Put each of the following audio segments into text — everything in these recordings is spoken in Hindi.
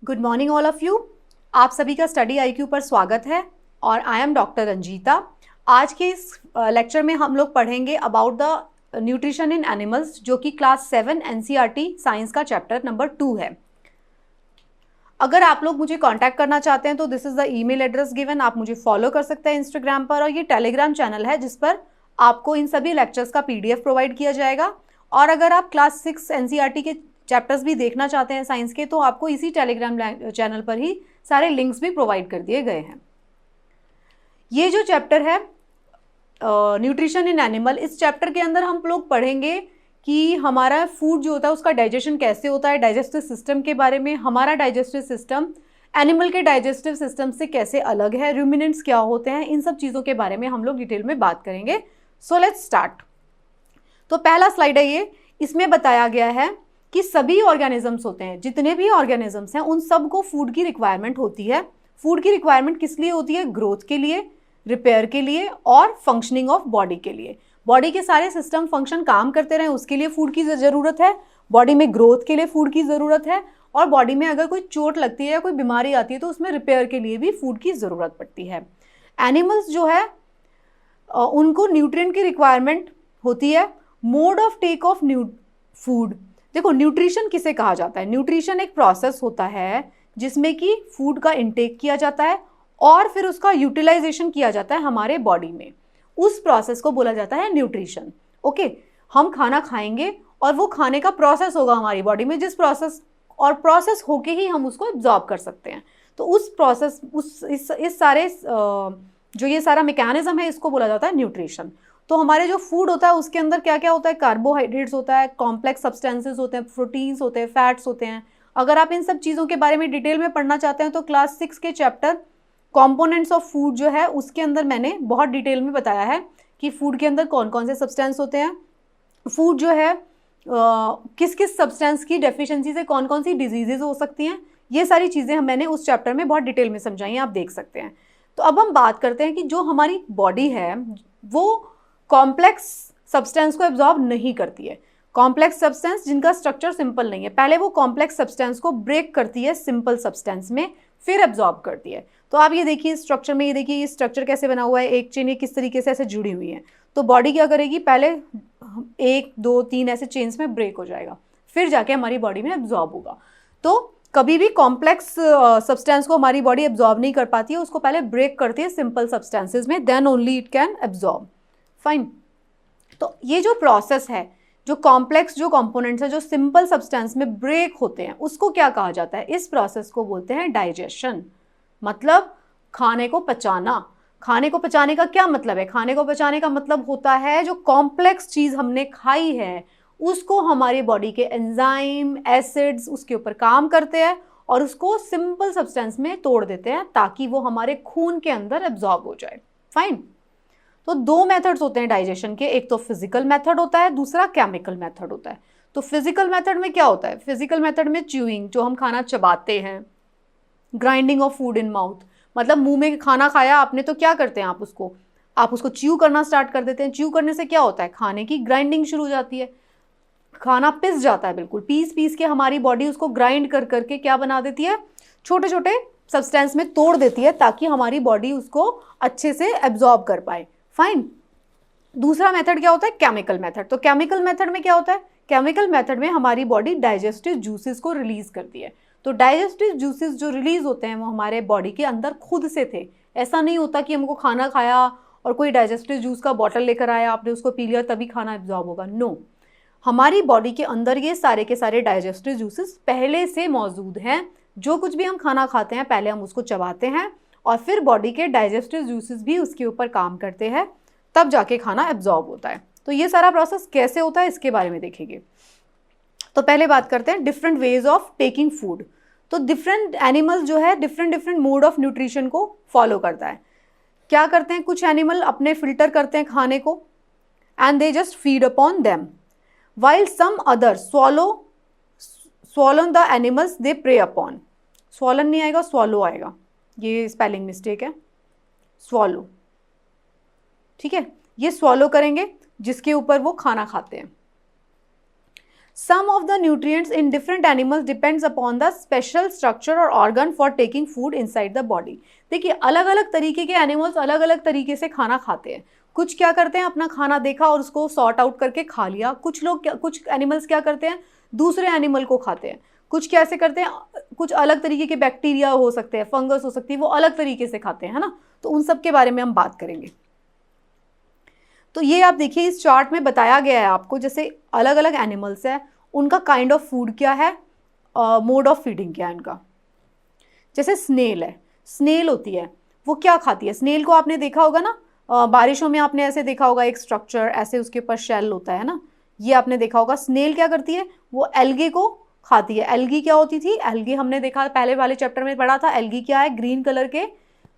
Good morning all of you. आप सभी का स्टडी आईक्यू पर स्वागत है और आई एम डॉक्टर रंजीता। आज के इस लेक्चर में हम लोग पढ़ेंगे about the nutrition in animals, जो कि क्लास 7 एनसीईआरटी साइंस का चैप्टर नंबर 2 है। अगर आप लोग मुझे कांटेक्ट करना चाहते हैं तो this is the email address given. आप मुझे फॉलो कर सकते हैं इंस्टाग्राम पर, और ये टेलीग्राम चैनल है जिस पर आपको इन सभी लेक्चर्स का पीडीएफ प्रोवाइड किया जाएगा। और अगर आप क्लास 6 एनसीईआरटी के चैप्टर्स भी देखना चाहते हैं साइंस के, तो आपको इसी टेलीग्राम चैनल पर ही सारे लिंक्स भी प्रोवाइड कर दिए गए हैं। ये जो चैप्टर है न्यूट्रिशन इन एनिमल, इस चैप्टर के अंदर हम लोग पढ़ेंगे कि हमारा फूड जो होता है उसका डाइजेशन कैसे होता है, डाइजेस्टिव सिस्टम के बारे में। हमारा डाइजेस्टिव सिस्टम एनिमल के डाइजेस्टिव सिस्टम से कैसे अलग है, रूमिनेंट्स क्या होते हैं, इन सब चीज़ों के बारे में हम लोग डिटेल में बात करेंगे। So let's start. तो पहला स्लाइड है ये। इसमें बताया गया है कि सभी ऑर्गेनिजम्स होते हैं, जितने भी ऑर्गेनिजम्स हैं उन सबको फूड की रिक्वायरमेंट होती है। फूड की रिक्वायरमेंट किस लिए होती है? ग्रोथ के लिए, रिपेयर के लिए और फंक्शनिंग ऑफ बॉडी के लिए। बॉडी के सारे सिस्टम फंक्शन काम करते रहें उसके लिए फूड की ज़रूरत है। बॉडी में ग्रोथ के लिए फूड की ज़रूरत है, और बॉडी में अगर कोई चोट लगती है या कोई बीमारी आती है तो उसमें रिपेयर के लिए भी फूड की ज़रूरत पड़ती है। एनिमल्स जो है उनको न्यूट्रिएंट की रिक्वायरमेंट होती है। Mode of take of food, देखो न्यूट्रिशन किसे कहा जाता है? न्यूट्रिशन एक प्रोसेस होता है जिसमें कि फूड का इंटेक किया जाता है और फिर उसका यूटिलाइजेशन किया जाता है हमारे बॉडी में। उस प्रोसेस को बोला जाता है न्यूट्रिशन। ओके, हम खाना खाएंगे और वो खाने का प्रोसेस होगा हमारी बॉडी में, जिस प्रोसेस होके ही हम उसको एब्जॉर्ब कर सकते हैं। तो उस प्रोसेस इस सारे जो ये सारा मैकेनिज्म है इसको बोला जाता है न्यूट्रिशन। तो हमारे जो फूड होता है उसके अंदर क्या क्या होता है? कार्बोहाइड्रेट्स होता है, कॉम्प्लेक्स सब्सटेंसेस होते हैं, प्रोटीन्स होते हैं, फैट्स होते हैं। अगर आप इन सब चीज़ों के बारे में डिटेल में पढ़ना चाहते हैं तो क्लास 6 के चैप्टर कंपोनेंट्स ऑफ फूड जो है उसके अंदर मैंने बहुत डिटेल में बताया है कि फूड के अंदर कौन कौन से सब्सटेंस होते हैं, फूड जो है किस किस सब्सटेंस की डेफिशिएंसी से कौन कौन सी डिजीजेज हो सकती हैं। ये सारी चीज़ें मैंने उस चैप्टर में बहुत डिटेल में समझाई हैं, आप देख सकते हैं। तो अब हम बात करते हैं कि जो हमारी बॉडी है वो कॉम्प्लेक्स सब्सटेंस को एब्जॉर्ब नहीं करती है। कॉम्प्लेक्स सब्सटेंस जिनका स्ट्रक्चर सिंपल नहीं है, पहले वो कॉम्प्लेक्स सब्सटेंस को ब्रेक करती है सिंपल सब्सटेंस में, फिर एब्जॉर्ब करती है। तो आप ये देखिए स्ट्रक्चर में, ये देखिए ये स्ट्रक्चर कैसे बना हुआ है, एक चेन किस तरीके से ऐसे जुड़ी हुई है। तो बॉडी क्या करेगी? पहले 1 2 3 ऐसे चेन्स में ब्रेक हो जाएगा, फिर जाके हमारी बॉडी में एब्जॉर्ब होगा। तो कभी भी कॉम्प्लेक्स सब्सटेंस को हमारी बॉडी एब्जॉर्ब नहीं कर पाती है, उसको पहले ब्रेक करती है सिंपल सब्सटेंसेज में, then only it can absorb. Fine. तो ये जो प्रोसेस है, जो कॉम्प्लेक्स जो कंपोनेंट्स है जो सिंपल सब्सटेंस में ब्रेक होते हैं, उसको क्या कहा जाता है? इस प्रोसेस को बोलते हैं डाइजेशन, मतलब खाने को पचाना। खाने को पचाने का क्या मतलब है? खाने को पचाने का मतलब होता है जो कॉम्प्लेक्स चीज हमने खाई है उसको हमारी बॉडी के एंजाइम, एसिड्स उसके ऊपर काम करते हैं और उसको सिंपल सब्सटेंस में तोड़ देते हैं ताकि वो हमारे खून के अंदर एब्जॉर्ब हो जाए। फाइन। तो 2 मेथड्स होते हैं डाइजेशन के, एक तो फिजिकल मेथड होता है, दूसरा केमिकल मेथड होता है। तो फिजिकल मेथड में क्या होता है? फिजिकल मेथड में च्यूइंग, जो हम खाना चबाते हैं, grinding of food in mouth, मतलब मुंह में खाना खाया आपने तो क्या करते हैं आप उसको च्यू करना स्टार्ट कर देते हैं। च्यू करने से क्या होता है? खाने की ग्राइंडिंग शुरू हो जाती है, खाना पिस जाता है, बिल्कुल पीस पीस के हमारी बॉडी उसको ग्राइंड कर करके क्या बना देती है? छोटे छोटे सब्सटेंस में तोड़ देती है ताकि हमारी बॉडी उसको अच्छे से एब्जॉर्ब कर पाए। फाइन। दूसरा मेथड क्या होता है? Chemical method. तो केमिकल मेथड में क्या होता है? केमिकल मेथड में हमारी बॉडी डाइजेस्टिव जूसेस को रिलीज करती है। तो डाइजेस्टिव जूसेस जो रिलीज होते हैं वो हमारे बॉडी के अंदर खुद से थे। ऐसा नहीं होता कि हमको खाना खाया और कोई डाइजेस्टिव जूस का बॉटल लेकर आया, आपने उसको पी लिया तभी खाना एब्जॉर्ब होगा। नो, हमारी बॉडी के अंदर ये सारे के सारे डाइजेस्टिव जूसेस पहले से मौजूद हैं। जो कुछ भी हम खाना खाते हैं पहले हम उसको चबाते हैं और फिर बॉडी के डाइजेस्टिव जूसेस भी उसके ऊपर काम करते हैं, तब जाके खाना एब्जॉर्ब होता है। तो ये सारा प्रोसेस कैसे होता है इसके बारे में देखेंगे। तो पहले बात करते हैं different ways of taking food. तो डिफरेंट एनिमल्स जो है डिफरेंट मोड ऑफ न्यूट्रिशन को फॉलो करता है। क्या करते हैं? कुछ एनिमल अपने फिल्टर करते हैं खाने को and they just feed upon them, while some others swallow the animals they prey upon। swollen नहीं आएगा, swallow आएगा, ये स्पेलिंग मिस्टेक है, swallow। ठीक है, ये swallow करेंगे जिसके ऊपर वो खाना खाते हैं। Some of the nutrients in different animals depends upon the special structure और organ for taking food inside the body. देखिए अलग अलग तरीके के एनिमल्स अलग अलग तरीके से खाना खाते हैं। कुछ क्या करते हैं, अपना खाना देखा और उसको सॉर्ट आउट करके खा लिया। कुछ एनिमल्स क्या करते हैं, दूसरे एनिमल को खाते हैं। कुछ कैसे करते हैं, कुछ अलग तरीके के बैक्टीरिया हो सकते हैं, फंगस हो सकती है, वो अलग तरीके से खाते हैं, है ना। तो उन सब के बारे में हम बात करेंगे। तो ये आप देखिए इस चार्ट में बताया गया है आपको, जैसे अलग अलग एनिमल्स है, उनका काइंड ऑफ फूड क्या है, मोड ऑफ फीडिंग क्या है इनका। जैसे स्नेल है, स्नेल होती है वो क्या खाती है, स्नेल को आपने देखा होगा ना, बारिशों में आपने ऐसे देखा होगा, एक स्ट्रक्चर ऐसे उसके ऊपर शेल होता है ना, ये आपने देखा होगा। स्नेल क्या करती है, वो एल्गे को खाती है। एल्गी क्या होती थी, एल्गी हमने देखा पहले वाले चैप्टर में पढ़ा था। एल्गी क्या है, ग्रीन कलर के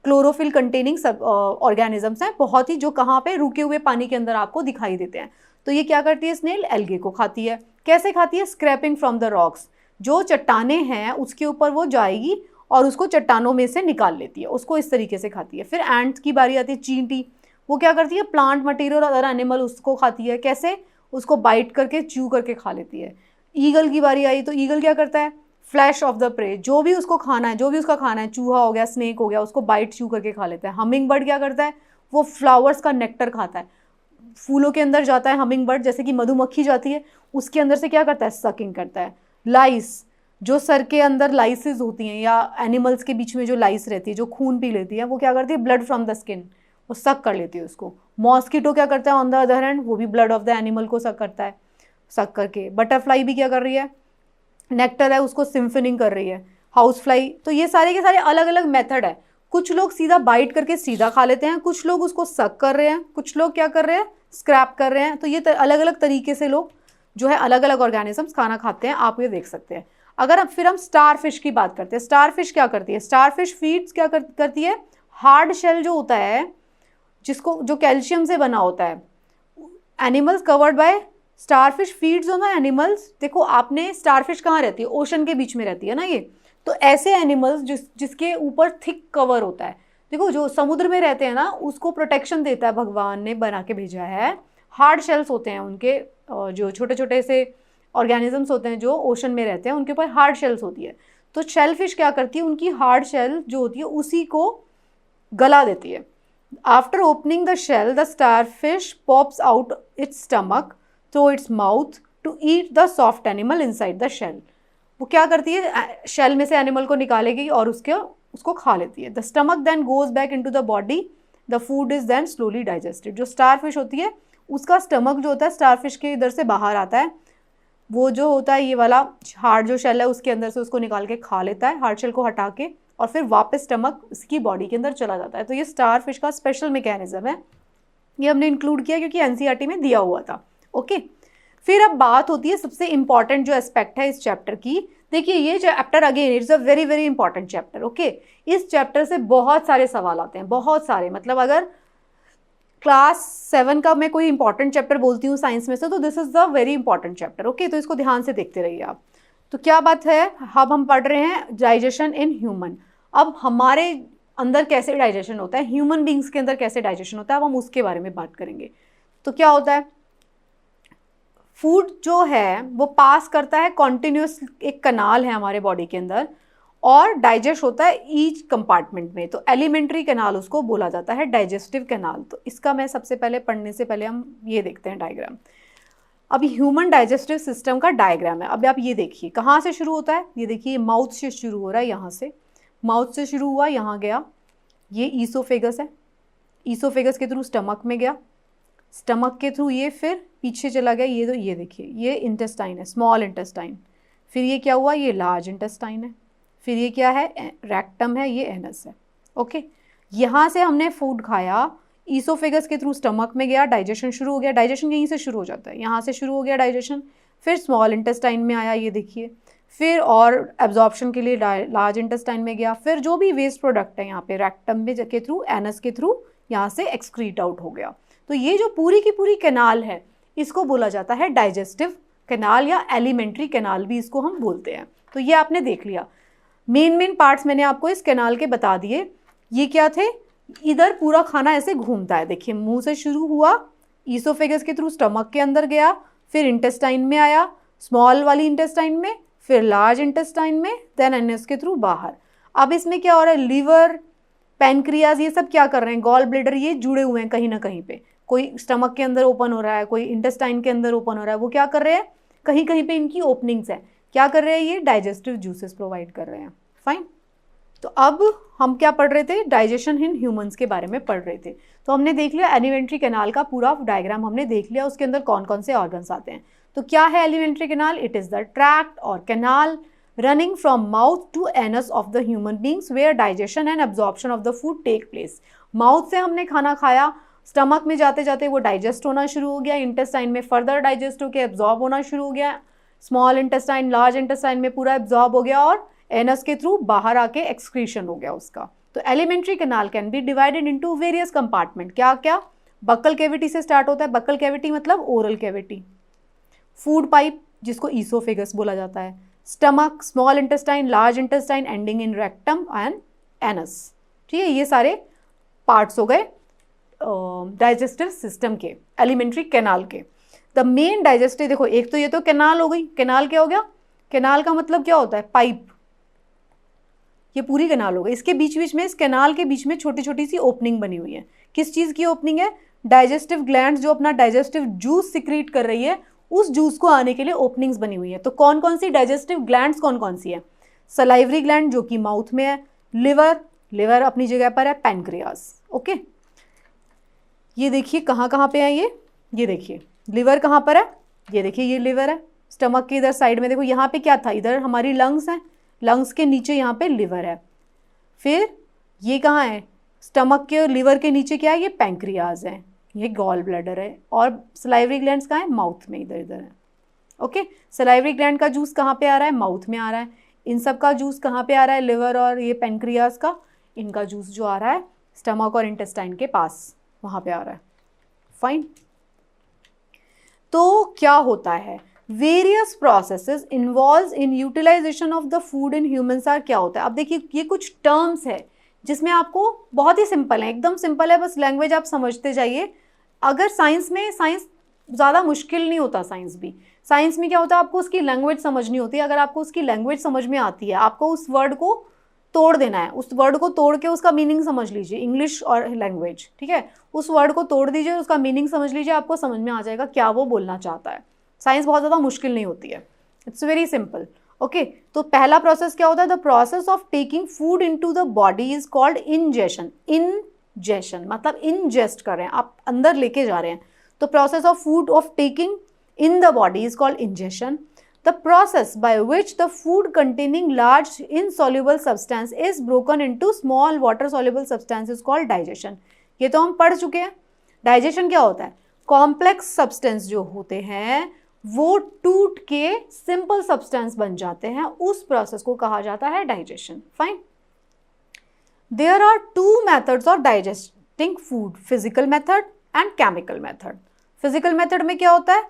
क्लोरोफिल कंटेनिंग सब ऑर्गेनिजम्स हैं, बहुत ही, जो कहाँ पे, रुके हुए पानी के अंदर आपको दिखाई देते हैं। तो ये क्या करती है, स्नेल एल्गे को खाती है। कैसे खाती है, स्क्रैपिंग फ्रॉम द रॉक्स, जो चट्टाने हैं उसके ऊपर वो जाएगी और उसको चट्टानों में से निकाल लेती है, उसको इस तरीके से खाती है। फिर एंट्स की बारी आती है, चींटी, वो क्या करती है, प्लांट मटेरियल और अदर एनिमल उसको खाती है। कैसे, उसको बाइट करके च्यू करके खा लेती है। ईगल की बारी आई तो ईगल क्या करता है, फ्लैश ऑफ द प्रे, जो भी उसको खाना है, जो भी उसका खाना है, चूहा हो गया, स्नेक हो गया, उसको बाइट च्यू करके खा लेता है। हमिंग बर्ड क्या करता है, वो फ्लावर्स का नेक्टर खाता है, फूलों के अंदर जाता है हमिंग बर्ड, जैसे कि मधुमक्खी जाती है, उसके अंदर से क्या करता है, सकिंग करता है। लाइस, जो सर के अंदर लाइसेस होती हैं या एनिमल्स के बीच में जो लाइस रहती है, जो खून पी लेती है, वो क्या करती है, ब्लड फ्रॉम द स्किन, वो सक कर लेती है उसको। मॉस्किटो क्या करता है, ऑन द अदर हैंड, वो भी ब्लड ऑफ द एनिमल को सक करता है, सक करके। बटरफ्लाई भी क्या कर रही है, नेक्टर है उसको सिम्फनिंग कर रही है। हाउस फ्लाई, तो ये सारे के सारे अलग अलग मेथड है। कुछ लोग सीधा बाइट करके सीधा खा लेते हैं, कुछ लोग उसको सक कर रहे हैं, कुछ लोग क्या कर रहे हैं, स्क्रैप कर रहे हैं। तो ये अलग अलग तरीके से लोग जो है अलग अलग ऑर्गेनिजम्स खाना खाते हैं, आप ये देख सकते हैं। अगर फिर हम स्टार फिश की बात करते हैं, स्टार फिश क्या करती है, स्टार फिश फीड्स क्या करती है, हार्ड शेल जो होता है, जिसको जो कैल्शियम से बना होता है, animals covered by starfish feeds on the animals. देखो आपने, स्टारफिश कहाँ रहती है, ओशन के बीच में रहती है ना ये। तो ऐसे एनिमल्स जिसके ऊपर थिक कवर होता है, देखो जो समुद्र में रहते हैं ना, उसको प्रोटेक्शन देता है, भगवान ने बना के भेजा है। हार्ड शेल्स होते हैं उनके, जो छोटे छोटे से ऑर्गेनिजम्स होते हैं जो ओशन में रहते हैं, उनके ऊपर हार्ड शेल्स होती है। तो शेलफिश क्या करती है, उनकी हार्ड शेल जो होती है उसी को गला देती है। After opening the shell, the starfish pops out its stomach through its mouth to eat the soft animal inside the shell. वो क्या करती है, शेल में से एनिमल को निकालेगी और उसको खा लेती है। The stomach then goes back into the body, the food is then slowly digested. जो स्टारफिश होती है उसका स्टमक जो होता है स्टारफिश के इधर से बाहर आता है, वो जो होता है ये वाला हार्ड जो शेल है उसके अंदर से उसको निकाल के खा लेता है, हार्ड शेल को हटा के, और फिर वापस स्टमक इसकी बॉडी के अंदर चला जाता है। तो ये स्टारफिश का स्पेशल मैकेनिज्म है, ये हमने इंक्लूड किया क्योंकि एनसीईआरटी में दिया हुआ था। ओके, फिर अब बात होती है सबसे इंपॉर्टेंट जो एस्पेक्ट है इस चैप्टर की। देखिए ये chapter again it's a very very important chapter. Okay, इस चैप्टर से बहुत सारे सवाल आते हैं, बहुत सारे, मतलब अगर क्लास 7 का मैं कोई इंपॉर्टेंट चैप्टर बोलती हूँ साइंस में से, तो this is the very important chapter. Okay, तो इसको ध्यान से देखते रहिए आप। तो क्या बात है, अब हम पढ़ रहे हैं डाइजेशन इन ह्यूमन। अब हमारे अंदर कैसे डाइजेशन होता है, ह्यूमन बींग्स के अंदर कैसे डाइजेशन होता है, अब हम उसके बारे में बात करेंगे। तो क्या होता है, फूड जो है वो पास करता है कॉन्टिन्यूस, एक कनाल है हमारे बॉडी के अंदर, और डाइजेस्ट होता है ईच कंपार्टमेंट में। तो एलिमेंट्री कैनाल उसको बोला जाता है, डाइजेस्टिव कैनाल। तो इसका मैं सबसे पहले पढ़ने से पहले हम ये देखते हैं डायग्राम। अब ह्यूमन डाइजेस्टिव सिस्टम का डायग्राम है। अब आप ये देखिए कहाँ से शुरू होता है, ये देखिए माउथ से शुरू हो रहा है, यहाँ से माउथ से शुरू हुआ, यहाँ गया, ये ईसोफेगस है, ईसोफेगस के थ्रू स्टमक में गया, स्टमक के थ्रू ये फिर पीछे चला गया, ये तो ये देखिए ये इंटेस्टाइन है, स्मॉल इंटेस्टाइन, फिर ये क्या हुआ, ये लार्ज इंटेस्टाइन है, फिर ये क्या है, रेक्टम है, ये एनस है। ओके, यहाँ से हमने फूड खाया, ईसोफेगस के थ्रू स्टमक में गया, डाइजेशन शुरू हो गया, डाइजेशन यहीं से शुरू हो जाता है, यहाँ से शुरू हो गया डाइजेशन, फिर स्मॉल इंटेस्टाइन में आया, ये देखिए, फिर और एब्जॉर्प्शन के लिए लार्ज इंटेस्टाइन में गया, फिर जो भी वेस्ट प्रोडक्ट है यहाँ पे रेक्टम में के थ्रू, एनस के थ्रू यहाँ से एक्सक्रीट आउट हो गया। तो ये जो पूरी की पूरी कैनाल है इसको बोला जाता है डाइजेस्टिव कैनाल, या एलिमेंट्री कैनाल भी इसको हम बोलते हैं। तो ये आपने देख लिया, मेन पार्ट्स मैंने आपको इस कैनाल के बता दिए। ये क्या थे, इधर पूरा खाना ऐसे घूमता है, देखिए मुंह से शुरू हुआ, ईसोफेगस के थ्रू स्टमक के अंदर गया, फिर इंटेस्टाइन में आया, स्मॉल वाली इंटेस्टाइन में, फिर लार्ज इंटेस्टाइन में, देन एनएस के थ्रू बाहर। अब इसमें क्या हो रहा है, लीवर, पैनक्रियाज, ये सब क्या कर रहे हैं, गॉल ब्लेडर, ये जुड़े हुए हैं कहीं ना कहीं पे। कोई स्टमक के अंदर ओपन हो रहा है, कोई इंटेस्टाइन के अंदर ओपन हो रहा है, वो क्या कर रहे हैं, कहीं कहीं पे इनकी ओपनिंग्स है। क्या कर रहे हैं, ये डाइजेस्टिव जूसेस प्रोवाइड कर रहे हैं। फाइन। तो अब हम क्या पढ़ रहे थे, डाइजेशन इन ह्यूमंस के बारे में पढ़ रहे थे। तो हमने देख लिया एलिमेंट्री कैनाल का पूरा डायग्राम हमने देख लिया, उसके अंदर कौन कौन से ऑर्गन्स आते हैं। तो क्या है alimentary canal, it is the tract और canal running from mouth to anus of the human beings where digestion and absorption of the food take place। Mouth से हमने खाना खाया, स्टमक में जाते जाते वो डाइजेस्ट होना शुरू हो गया, इंटेस्टाइन में फर्दर डाइजेस्ट होकर एब्जॉर्ब होना शुरू हो गया, स्मॉल इंटेस्टाइन, लार्ज इंटेस्टाइन में पूरा एब्जॉर्ब हो गया और एनस के थ्रू बाहर आके एक्सक्रीशन हो गया उसका। तो alimentary canal can be divided into various compartment. क्या क्या, बक्कल कैविटी से स्टार्ट होता है, बक्कल कैविटी मतलब ओरल कैविटी, फूड पाइप जिसको ईसोफेगस बोला जाता है, stomach, small intestine, large intestine ending in rectum and anus. ठीक है, ये सारे पार्ट्स हो गए डाइजेस्टिव सिस्टम के, एलिमेंट्री कैनाल के। द मेन डाइजेस्टिव, देखो एक तो ये तो कैनाल हो गई, कैनाल क्या हो गया, कैनाल का मतलब क्या होता है, पाइप, ये पूरी कैनाल हो गई। इसके बीच बीच में, इस कैनाल के बीच में छोटी छोटी सी ओपनिंग बनी हुई है। किस चीज़ की ओपनिंग है, डाइजेस्टिव ग्लैंड्स जो अपना डाइजेस्टिव जूस सिक्रीट कर रही है, उस जूस को आने के लिए ओपनिंग्स बनी हुई है। तो कौन कौन सी डाइजेस्टिव ग्लैंड्स कौन कौन सी है, सलाइवरी ग्लैंड जो कि माउथ में है, लिवर, लिवर अपनी जगह पर है, पैनक्रियाज। ओके, ये देखिए कहाँ कहाँ पे है ये देखिए लिवर कहाँ पर है, ये देखिए ये लिवर है। स्टमक के इधर साइड में देखो, यहाँ पे क्या था, इधर हमारी लंग्स हैं, लंग्स के नीचे यहाँ पे लिवर है। फिर ये कहाँ है, स्टमक के लिवर के नीचे क्या है, ये पैंक्रियाज है, ये गॉल ब्लैडर है। और सलाइवरी ग्लैंड्स कहाँ है, माउथ में, इधर इधर है। ओके, सलाइवरी ग्लैंड का जूस कहाँ पे आ रहा है, माउथ में आ रहा है। इन सब का जूस कहाँ पे आ रहा है, लिवर और ये पैंक्रियाज का, इनका जूस जो आ रहा है स्टमक और इंटेस्टाइन के पास, वहाँ पे आ रहा है। फाइन। तो क्या होता है, various processes involve in utilisation of the food in humans are, क्या होता है। अब देखिए ये कुछ टर्म्स है जिसमें आपको बहुत ही सिंपल है, एकदम सिंपल है, बस लैंग्वेज आप समझते जाइए। अगर साइंस में, साइंस ज़्यादा मुश्किल नहीं होता, साइंस भी, साइंस में क्या होता है, आपको उसकी लैंग्वेज समझनी होती है। अगर आपको उसकी लैंग्वेज समझ में आती है, आपको उस वर्ड को तोड़ देना है, उस वर्ड को तोड़ के उसका मीनिंग समझ लीजिए, इंग्लिश और लैंग्वेज, ठीक है, उस वर्ड को तोड़ दीजिए, उसका मीनिंग समझ लीजिए, आपको समझ में आ जाएगा क्या वो बोलना चाहता है। साइंस बहुत ज़्यादा मुश्किल नहीं होती है, इट्स वेरी सिंपल। ओके, तो पहला प्रोसेस क्या होता है, the process of taking food into the body is called ingestion. Ingestion मतलब इंजेस्ट कर रहे हैं, आप अंदर लेके जा रहे हैं, तो process of food of taking in the body is called ingestion. The process by which the food containing large insoluble substance is broken into small water soluble substance is called digestion. ये तो हम पढ़ चुके हैं। डाइजेशन क्या होता है, कॉम्प्लेक्स सब्सटेंस जो होते हैं वो टूट के सिंपल सब्सटेंस बन जाते हैं, उस प्रोसेस को कहा जाता है digestion. Fine. There are two methods of digesting food, physical method and chemical method. Physical method में क्या होता है,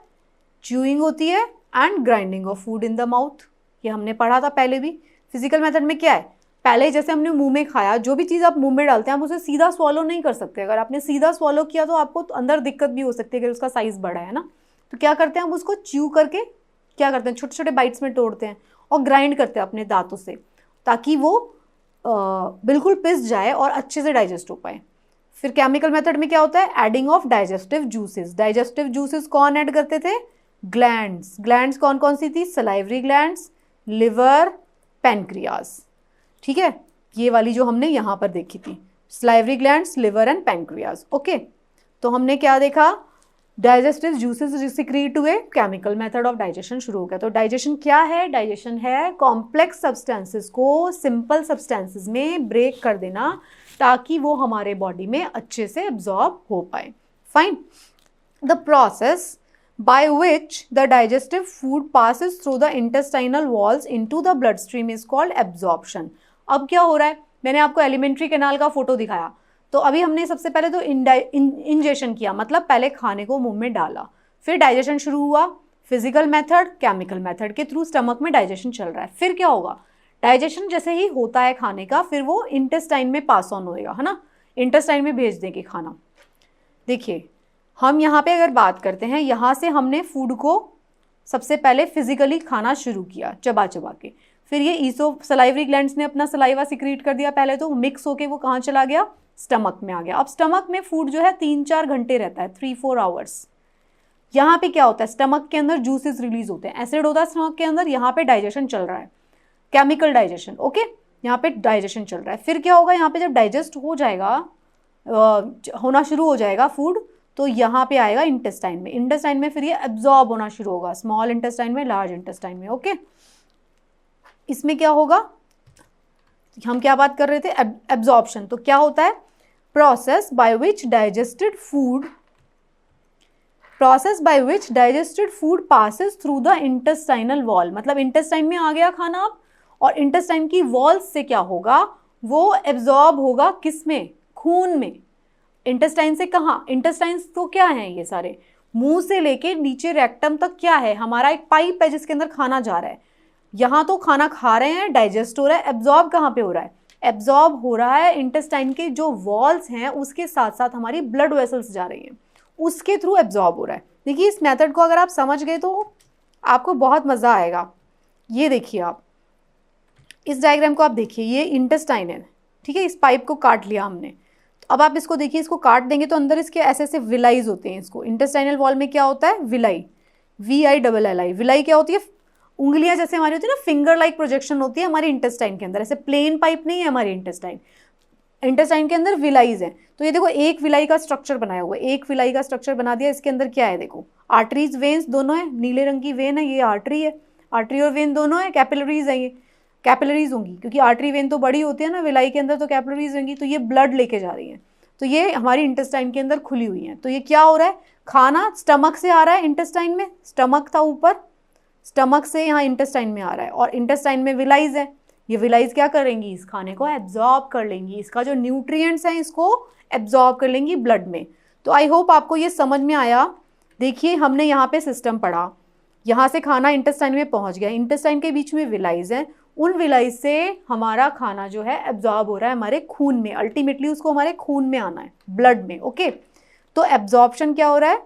च्यूइंग होती है and grinding of food in the mouth, ये हमने पढ़ा था पहले भी। फिजिकल मेथड में क्या है, पहले जैसे हमने मुंह में खाया, जो भी चीज़ आप मुंह में डालते हैं आप उसे सीधा स्वॉलो नहीं कर सकते। अगर आपने सीधा स्वॉलो किया तो आपको अंदर दिक्कत भी हो सकती है, अगर उसका साइज बड़ा है ना। तो क्या करते हैं हम उसको च्यू करके क्या करते हैं, छोटे छोटे बाइट्स में तोड़ते हैं और ग्राइंड करते हैं अपने दांतों से, ताकि वो बिल्कुल पिस जाए और अच्छे से डाइजेस्ट हो पाए। फिर केमिकल मेथड में क्या होता है, adding of digestive juices. Digestive juices कौन ऐड करते थे, ग्लैंड्स। ग्लैंड्स कौन कौन सी थी, सलाइवरी ग्लैंड्स, लिवर, पैनक्रियाज। ठीक है, ये वाली जो हमने यहाँ पर देखी थी, salivary glands, liver and pancreas. Okay, तो हमने क्या देखा, डाइजेस्टिव जूसेस सिक्रीट हुए, केमिकल मेथड ऑफ डाइजेशन शुरू हो गया। तो डाइजेशन क्या है, डाइजेशन है कॉम्प्लेक्स सब्सटेंसेस को सिंपल सब्सटेंसेस में ब्रेक कर देना, ताकि वो हमारे बॉडी में अच्छे से एब्जॉर्ब हो पाए। Fine. The process by which the digestive food passes through the intestinal walls into the bloodstream is called absorption. अब क्या हो रहा है, मैंने आपको एलिमेंट्री कैनाल का फोटो दिखाया, तो अभी हमने सबसे पहले तो इंजेशन किया, मतलब पहले खाने को मुंह में डाला, फिर डाइजेशन शुरू हुआ, फिजिकल मेथड, केमिकल मेथड के थ्रू स्टमक में डाइजेशन चल रहा है। फिर क्या होगा, डाइजेशन जैसे ही होता है खाने का, फिर वो इंटेस्टाइन में पास ऑन होएगा, है ना, इंटेस्टाइन में भेज देंगे खाना। देखिए हम यहाँ पे अगर बात करते हैं, यहाँ से हमने फूड को सबसे पहले फिजिकली खाना शुरू किया चबा चबा के, फिर ये ईसो सलाइवरी ग्लैंड्स ने अपना सलाइवा सिक्रीट कर दिया, पहले तो मिक्स होके वो कहाँ चला गया, स्टमक में आ गया। अब स्टमक में फूड जो है 3-4 घंटे रहता है, 3-4 आवर्स। यहाँ पे क्या होता है, स्टमक के अंदर जूसेस रिलीज होते हैं, एसिड होता है स्टमक के अंदर, यहाँ पे डाइजेशन चल रहा है, केमिकल डाइजेशन, ओके, यहाँ पे डाइजेशन चल रहा है। फिर क्या होगा, यहाँ पे जब डाइजेस्ट हो जाएगा, होना शुरू हो जाएगा फूड, तो यहाँ पे आएगा इंटेस्टाइन में, इंटेस्टाइन में फिर ये एब्जॉर्ब होना शुरू होगा, स्मॉल इंटेस्टाइन में, लार्ज इंटेस्टाइन में, ओके। इसमें क्या होगा, हम क्या बात कर रहे थे, एब्जॉर्प्शन। तो क्या होता है, process by which digested food passes through the intestinal wall, मतलब इंटेस्टाइन में आ गया खाना अब, और इंटेस्टाइन की वॉल्स से क्या होगा, वो एब्जॉर्ब होगा किसमें, खून में। इंटेस्टाइन से कहाँ, इंटेस्टाइन्स तो क्या है, ये सारे मुंह से लेके नीचे रेक्टम तक क्या है, हमारा एक पाइप है जिसके अंदर खाना जा रहा है। यहाँ तो खाना खा रहे हैं, डाइजेस्ट हो रहा है, एब्जॉर्ब कहाँ पे हो रहा है, एब्जॉर्ब हो रहा है इंटेस्टाइन के जो वॉल्स हैं उसके साथ साथ हमारी ब्लड वेसल्स जा रही हैं, उसके थ्रू एब्जॉर्ब हो रहा है। देखिए इस मेथड को अगर आप समझ गए तो आपको बहुत मज़ा आएगा। ये देखिए आप इस डायग्राम को आप देखिए, ये इंटेस्टाइन है, ठीक है, इस पाइप को काट लिया हमने। अब आप इसको देखिए, इसको काट देंगे तो अंदर इसके ऐसे ऐसे विलाईज होते हैं। इसको इंटेस्टाइनल वॉल में क्या होता है, विलाई, VILLI। विलाई क्या होती है, उंगलियां जैसे हमारी होती है ना, फिंगर लाइक प्रोजेक्शन होती है हमारी इंटेस्टाइन के अंदर, ऐसे प्लेन पाइप नहीं है हमारी इंटेस्टाइन के अंदर विलाईज हैं। तो ये देखो एक विलाई का स्ट्रक्चर बनाया हुआ है, एक विलाई का स्ट्रक्चर बना दिया। इसके अंदर क्या है, देखो आर्टरीज, वेन्स दोनों है, नीले रंग की वेन है, ये आर्टरी है, आर्टरी और वेन दोनों है, कैपिलरीज है, ये कैपिलरीज होंगी क्योंकि आर्टरी वेन तो बड़ी होती है ना विलाई के अंदर, तो कैपिलरीज होंगी, तो ये ब्लड लेके जा रही हैं, तो ये हमारी इंटेस्टाइन के अंदर खुली हुई हैं। तो ये क्या हो रहा है, खाना स्टमक से आ रहा है इंटेस्टाइन में, स्टमक था ऊपर, स्टमक से यहाँ इंटेस्टाइन में आ रहा है, और इंटेस्टाइन में विलाइज है, ये विलाइज क्या करेंगी, इस खाने को एब्जॉर्ब कर लेंगी, इसका जो न्यूट्रिएंट्स हैं इसको एब्जॉर्ब कर लेंगी ब्लड में। तो आई होप आपको ये समझ में आया। देखिए हमने यहाँ पे सिस्टम पढ़ा, यहाँ से खाना इंटेस्टाइन में पहुँच गया, इंटेस्टाइन के बीच में विलाइज हैं, उन विलाइज से हमारा खाना जो है एब्जॉर्ब हो रहा है हमारे खून में, अल्टीमेटली उसको हमारे खून में आना है, ब्लड में, ओके। तो एब्जॉर्प्शन क्या हो रहा है,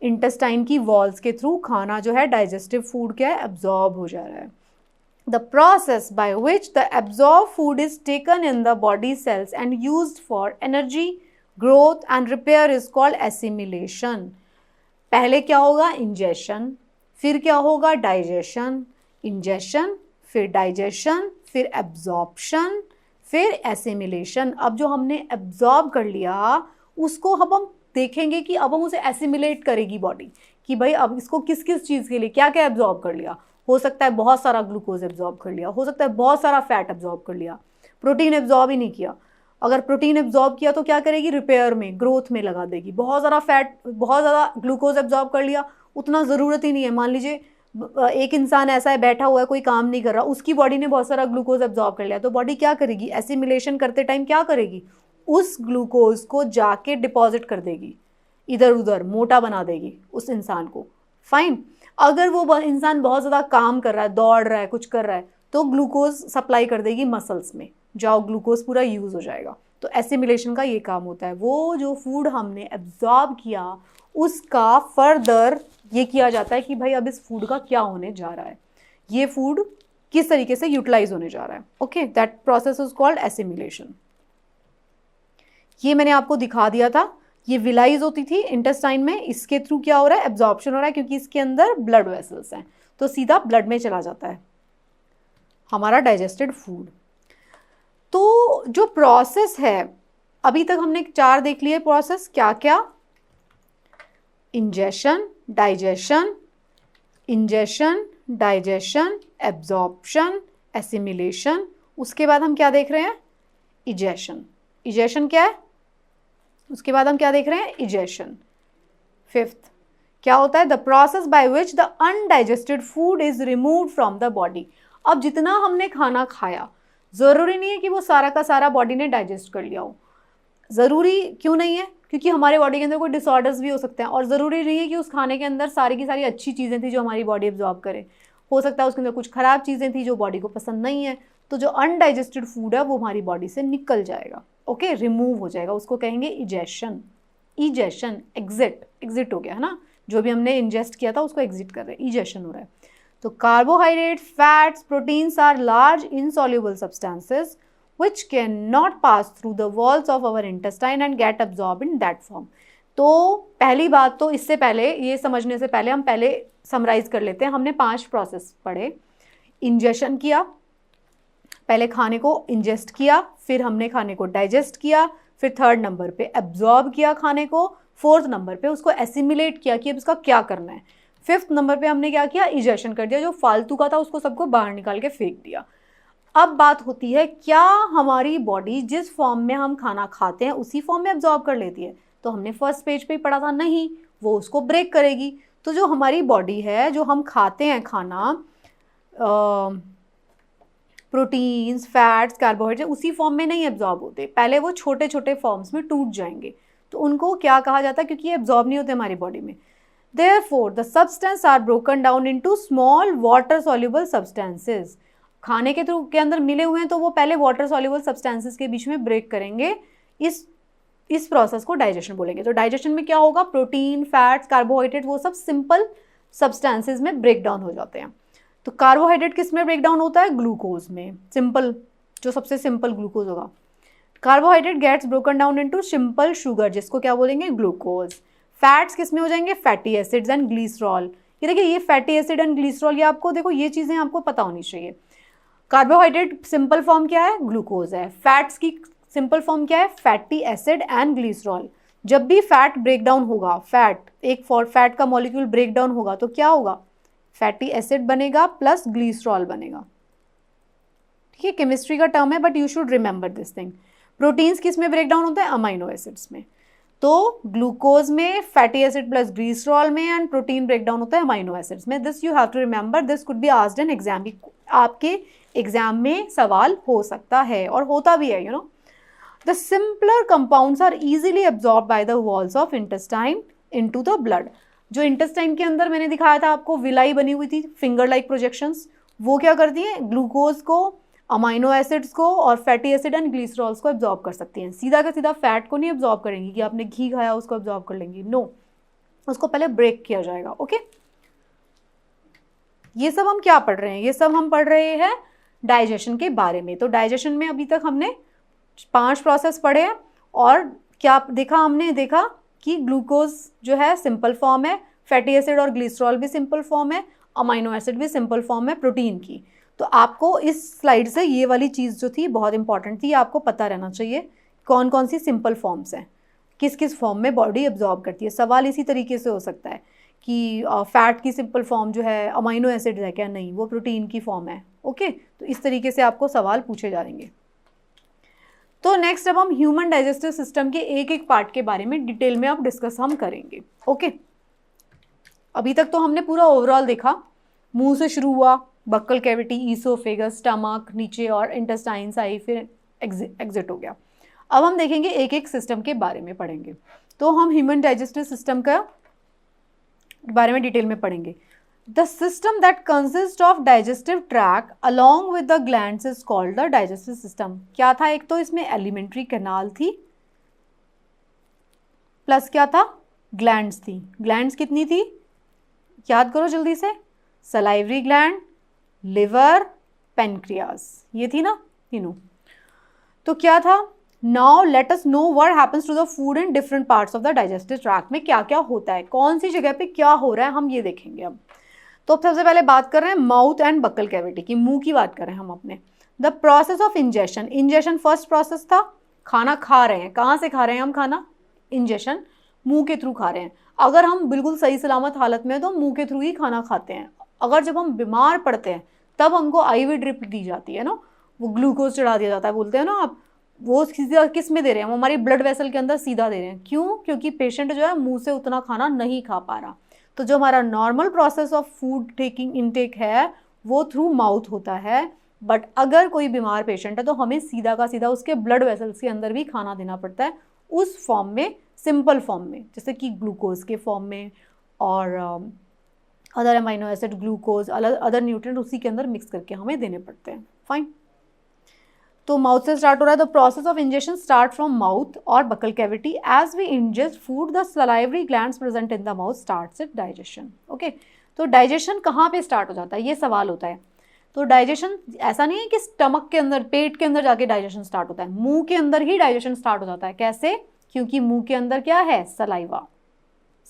इंटेस्टाइन की वॉल्स के थ्रू खाना जो है, डाइजेस्टिव फूड क्या है, एब्जॉर्ब हो जा रहा है। The process by which the absorbed food is taken in the body cells and used for energy, growth and repair is called assimilation. पहले क्या होगा, इंजेशन, फिर क्या होगा, डाइजेशन, इंजेशन, फिर डाइजेशन, फिर एब्जॉर्प्शन, फिर एसिमिलेशन। अब जो हमने एब्जॉर्ब कर लिया उसको अब हम देखेंगे कि अब हम उसे एसिमिलेट करेगी बॉडी, कि भाई अब इसको किस किस चीज़ के लिए क्या क्या एब्जॉर्ब कर लिया। हो सकता है बहुत सारा ग्लूकोज एब्जॉर्ब कर लिया, हो सकता है बहुत सारा फैट एब्जॉर्ब कर लिया, प्रोटीन एब्जॉर्ब ही नहीं किया। अगर प्रोटीन एब्जॉर्ब किया तो क्या करेगी, रिपेयर में, ग्रोथ में लगा देगी। बहुत ज़्यादा फैट, बहुत ज़्यादा ग्लूकोज एब्जॉर्ब कर लिया, उतना ज़रूरत ही नहीं है। मान लीजिए एक इंसान ऐसा है, बैठा हुआ है, कोई काम नहीं कर रहा, उसकी बॉडी ने बहुत सारा ग्लूकोज एब्जॉर्ब कर लिया, तो बॉडी क्या करेगी, एसिमिलेशन करते टाइम क्या करेगी, उस ग्लूकोज को जाके डिपॉजिट कर देगी, इधर उधर मोटा बना देगी उस इंसान को, फाइन। अगर वो इंसान बहुत ज़्यादा काम कर रहा है, दौड़ रहा है, कुछ कर रहा है, तो ग्लूकोज सप्लाई कर देगी मसल्स में, जाओ ग्लूकोज पूरा यूज़ हो जाएगा। तो एसिमिलेशन का ये काम होता है, वो जो फूड हमने एब्जॉर्ब किया उसका फर्दर ये किया जाता है कि भाई अब इस फूड का क्या होने जा रहा है, ये फूड किस तरीके से यूटिलाइज होने जा रहा है, okay. That process is called assimilation. ये मैंने आपको दिखा दिया था, ये विलाइज होती थी इंटेस्टाइन में, इसके थ्रू क्या हो रहा है, एब्जॉर्प्शन हो रहा है, क्योंकि इसके अंदर ब्लड वेसल्स हैं, तो सीधा ब्लड में चला जाता है हमारा डाइजेस्टेड फूड। तो जो प्रोसेस है, अभी तक हमने 4 देख लिए प्रोसेस, क्या क्या, ingestion, digestion, ingestion, digestion, absorption, assimilation. उसके बाद हम क्या देख रहे हैं, इजेशन। इजेशन क्या है, उसके बाद हम क्या देख रहे हैं, इजेशन। 5th क्या होता है, the process by which the undigested food is removed from the body. अब जितना हमने खाना खाया, ज़रूरी नहीं है कि वो सारा का सारा बॉडी ने डाइजेस्ट कर लिया हो। ज़रूरी क्यों नहीं है, क्योंकि हमारे बॉडी के अंदर कोई डिसऑर्डर्स भी हो सकते हैं, और ज़रूरी नहीं है कि उस खाने के अंदर सारी की सारी अच्छी चीज़ें थी जो हमारी बॉडी एब्जॉर्ब करे। हो सकता है उसके अंदर कुछ ख़राब चीज़ें थी जो बॉडी को पसंद नहीं है, तो जो अनडाइजेस्टेड फूड है वो हमारी बॉडी से निकल जाएगा, ओके, रिमूव हो जाएगा, उसको कहेंगे इजेशन। इजेशन, एग्जिट, एग्जिट हो गया है ना, जो भी हमने इंजेस्ट किया था उसको एग्जिट कर रहे हैं, इजेशन हो रहा है। तो carbohydrate, fats, proteins are large insoluble substances which cannot pass through the walls of our intestine and get absorbed in that form। तो पहली बात तो इससे पहले ये समझने से पहले हम पहले समराइज कर लेते हैं। हमने 5 प्रोसेस पढ़े। इंजेशन किया, पहले खाने को इंजेस्ट किया, फिर हमने खाने को डाइजेस्ट किया, फिर 3rd नंबर पे एब्जॉर्ब किया खाने को, 4th नंबर पे उसको एसिमिलेट किया कि अब इसका क्या करना है, 5th नंबर पे हमने क्या किया, इजेशन कर दिया, जो फालतू का था उसको सबको बाहर निकाल के फेंक दिया। अब बात होती है क्या हमारी बॉडी जिस फॉर्म में हम खाना खाते हैं उसी फॉर्म में एब्जॉर्ब कर लेती है? तो हमने फर्स्ट पेज पे ही पढ़ा था, नहीं, वो उसको ब्रेक करेगी। तो जो हमारी बॉडी है, जो हम खाते हैं खाना, प्रोटीन्स, फैट्स, कार्बोहाइड्रेट, उसी फॉर्म में नहीं एब्जॉर्ब होते, पहले वो छोटे छोटे फॉर्म्स में टूट जाएंगे। तो उनको क्या कहा जाता है? क्योंकि ये एब्जॉर्ब नहीं होते हमारी बॉडी में। Therefore, the substance are broken down into small water soluble substances। खाने के थ्रू के अंदर मिले हुए हैं तो वो पहले वाटर सॉल्युबल सब्सटेंसेस के बीच में ब्रेक करेंगे। इस प्रोसेस को डाइजेशन बोलेंगे। तो डाइजेशन में क्या होगा? प्रोटीन, फैट्स, कार्बोहाइड्रेट, वो सब सिंपल सब्सटेंसेस में ब्रेक डाउन हो जाते हैं। तो कार्बोहाइड्रेट किस में ब्रेक डाउन होता है? ग्लूकोज में, सिंपल, जो सबसे सिंपल ग्लूकोज होगा। Carbohydrate gets broken down into simple sugar, जिसको क्या बोलेंगे? ग्लूकोज। फैट्स किस में हो जाएंगे? Fatty acids and glycerol. ये देखिए, ये फैटी एसिड एंड ग्लिसरॉल, ये आपको देखो, ये चीज़ें आपको पता होनी चाहिए। कार्बोहाइड्रेट सिंपल फॉर्म क्या है? ग्लूकोज है। फैट्स की सिंपल फॉर्म क्या है? Fatty acid and glycerol. जब भी फैट ब्रेक डाउन होगा, फैट का मॉलिक्यूल ब्रेक डाउन होगा तो क्या होगा? फैटी एसिड बनेगा प्लस ग्लिसरॉल बनेगा। ठीक है, केमिस्ट्री का टर्म है but you should remember this thing. Proteins किस में ब्रेक डाउन होता है? अमाइनो एसिड्स में। तो ग्लूकोज में, फैटी एसिड प्लस ग्लिसरॉल में, एंड प्रोटीन ब्रेक डाउन होता है अमाइनो एसिड्स में। This you have to remember, this could be asked in exam. आपके एग्जाम में सवाल हो सकता है और होता भी है, you know. The simpler compounds are easily absorb by the walls of intestine into the blood. जो इंटेस्टाइन के अंदर मैंने दिखाया था आपको, विलाई बनी हुई थी, फिंगर लाइक प्रोजेक्शंस, वो क्या करती हैं? ग्लूकोज को, अमाइनो एसिड्स को और फैटी एसिड एंड ग्लिसरॉल्स को एब्जॉर्ब कर सकती हैं। सीधा का सीधा फैट को नहीं एब्जॉर्ब करेंगी कि आपने घी खाया उसको एब्जॉर्ब कर लेंगी, नो, उसको पहले ब्रेक किया जाएगा। ओके, ये सब हम क्या पढ़ रहे हैं? ये सब हम पढ़ रहे हैं डाइजेशन के बारे में। तो डाइजेशन में अभी तक हमने 5 प्रोसेस पढ़े हैं और क्या देखा? हमने देखा कि ग्लूकोज जो है सिंपल फॉर्म है, फैटी एसिड और ग्लिसरॉल भी सिंपल फॉर्म है, अमाइनो एसिड भी सिंपल फॉर्म है प्रोटीन की। तो आपको इस स्लाइड से ये वाली चीज़ जो थी बहुत इंपॉर्टेंट थी, आपको पता रहना चाहिए कौन कौन सी सिंपल फॉर्म्स हैं, किस किस फॉर्म में बॉडी एब्जॉर्ब करती है। सवाल इसी तरीके से हो सकता है कि फैट की सिंपल फॉर्म जो है अमाइनो एसिड है क्या? नहीं, वो प्रोटीन की फॉर्म है। ओके, तो इस तरीके से आपको सवाल पूछे जाएंगे। तो नेक्स्ट अब हम ह्यूमन डाइजेस्टिव सिस्टम के एक एक पार्ट के बारे में डिटेल में अब डिस्कस हम करेंगे। ओके, अभी तक तो हमने पूरा ओवरऑल देखा, मुंह से शुरू हुआ, बक्कल कैविटी, ईसोफेगस, स्टमक, नीचे और इंटेस्टाइन्स आई, फिर एग्जिट हो गया। अब हम देखेंगे एक एक सिस्टम के बारे में पढ़ेंगे। तो हम ह्यूमन डाइजेस्टिव सिस्टम का बारे में डिटेल में पढ़ेंगे। The system that consist of digestive track along with the glands is called the digestive system. क्या था? एक तो इसमें एलिमेंट्री कैनाल थी, प्लस क्या था? ग्लैंड्स थी। ग्लैंड्स कितनी थी? याद करो जल्दी से, सलाइवरी ग्लैंड, लिवर, पेनक्रियास, ये थी ना तीनों। तो क्या था? Now let us know what happens to the food in different parts of the digestive tract. में क्या क्या होता है, कौन सी जगह पे क्या हो रहा है, हम ये देखेंगे अब। तो सबसे पहले बात कर रहे हैं माउथ एंड बक्कल कैविटी की, मुंह की बात कर रहे हैं हम अपने। The process of ingestion, ingestion first process था, खाना खा रहे हैं, कहाँ से खा रहे हैं हम खाना? इंजेशन, मुंह के थ्रू खा रहे हैं। अगर हम बिल्कुल सही सलामत हालत में हैं तो मुंह के थ्रू ही खाना खाते हैं। अगर जब हम बीमार पड़ते हैं तब हमको आईवी ड्रिप दी जाती है ना, वो ग्लूकोज चढ़ा दिया जाता है, बोलते हैं ना आप, वो सीधा किस में दे रहे हैं? वो हमारी ब्लड वेसल के अंदर सीधा दे रहे हैं। क्यों? क्योंकि पेशेंट जो है मुंह से उतना खाना नहीं खा पा रहा। तो जो हमारा normal process of food taking intake है वो थ्रू माउथ होता है, बट अगर कोई बीमार पेशेंट है तो हमें सीधा का सीधा उसके ब्लड वेसल्स के अंदर भी खाना देना पड़ता है, उस फॉर्म में, सिंपल फॉर्म में, जैसे कि ग्लूकोज के फॉर्म में और other amino acid, glucose, other nutrient उसी के अंदर मिक्स करके हमें देने पड़ते हैं। फाइन। तो माउथ से स्टार्ट हो रहा है। The process of injection start from mouth और buccal cavity. As we ingest food the salivary glands present in the mouth starts it digestion. Okay, तो डाइजेशन कहाँ पे स्टार्ट हो जाता है, ये सवाल होता है। तो डाइजेशन ऐसा नहीं है कि स्टमक के अंदर, पेट के अंदर जाके डाइजेशन स्टार्ट होता है, मुंह के अंदर ही डाइजेशन स्टार्ट हो जाता है। कैसे? क्योंकि मुंह के अंदर क्या है? सलाइवा।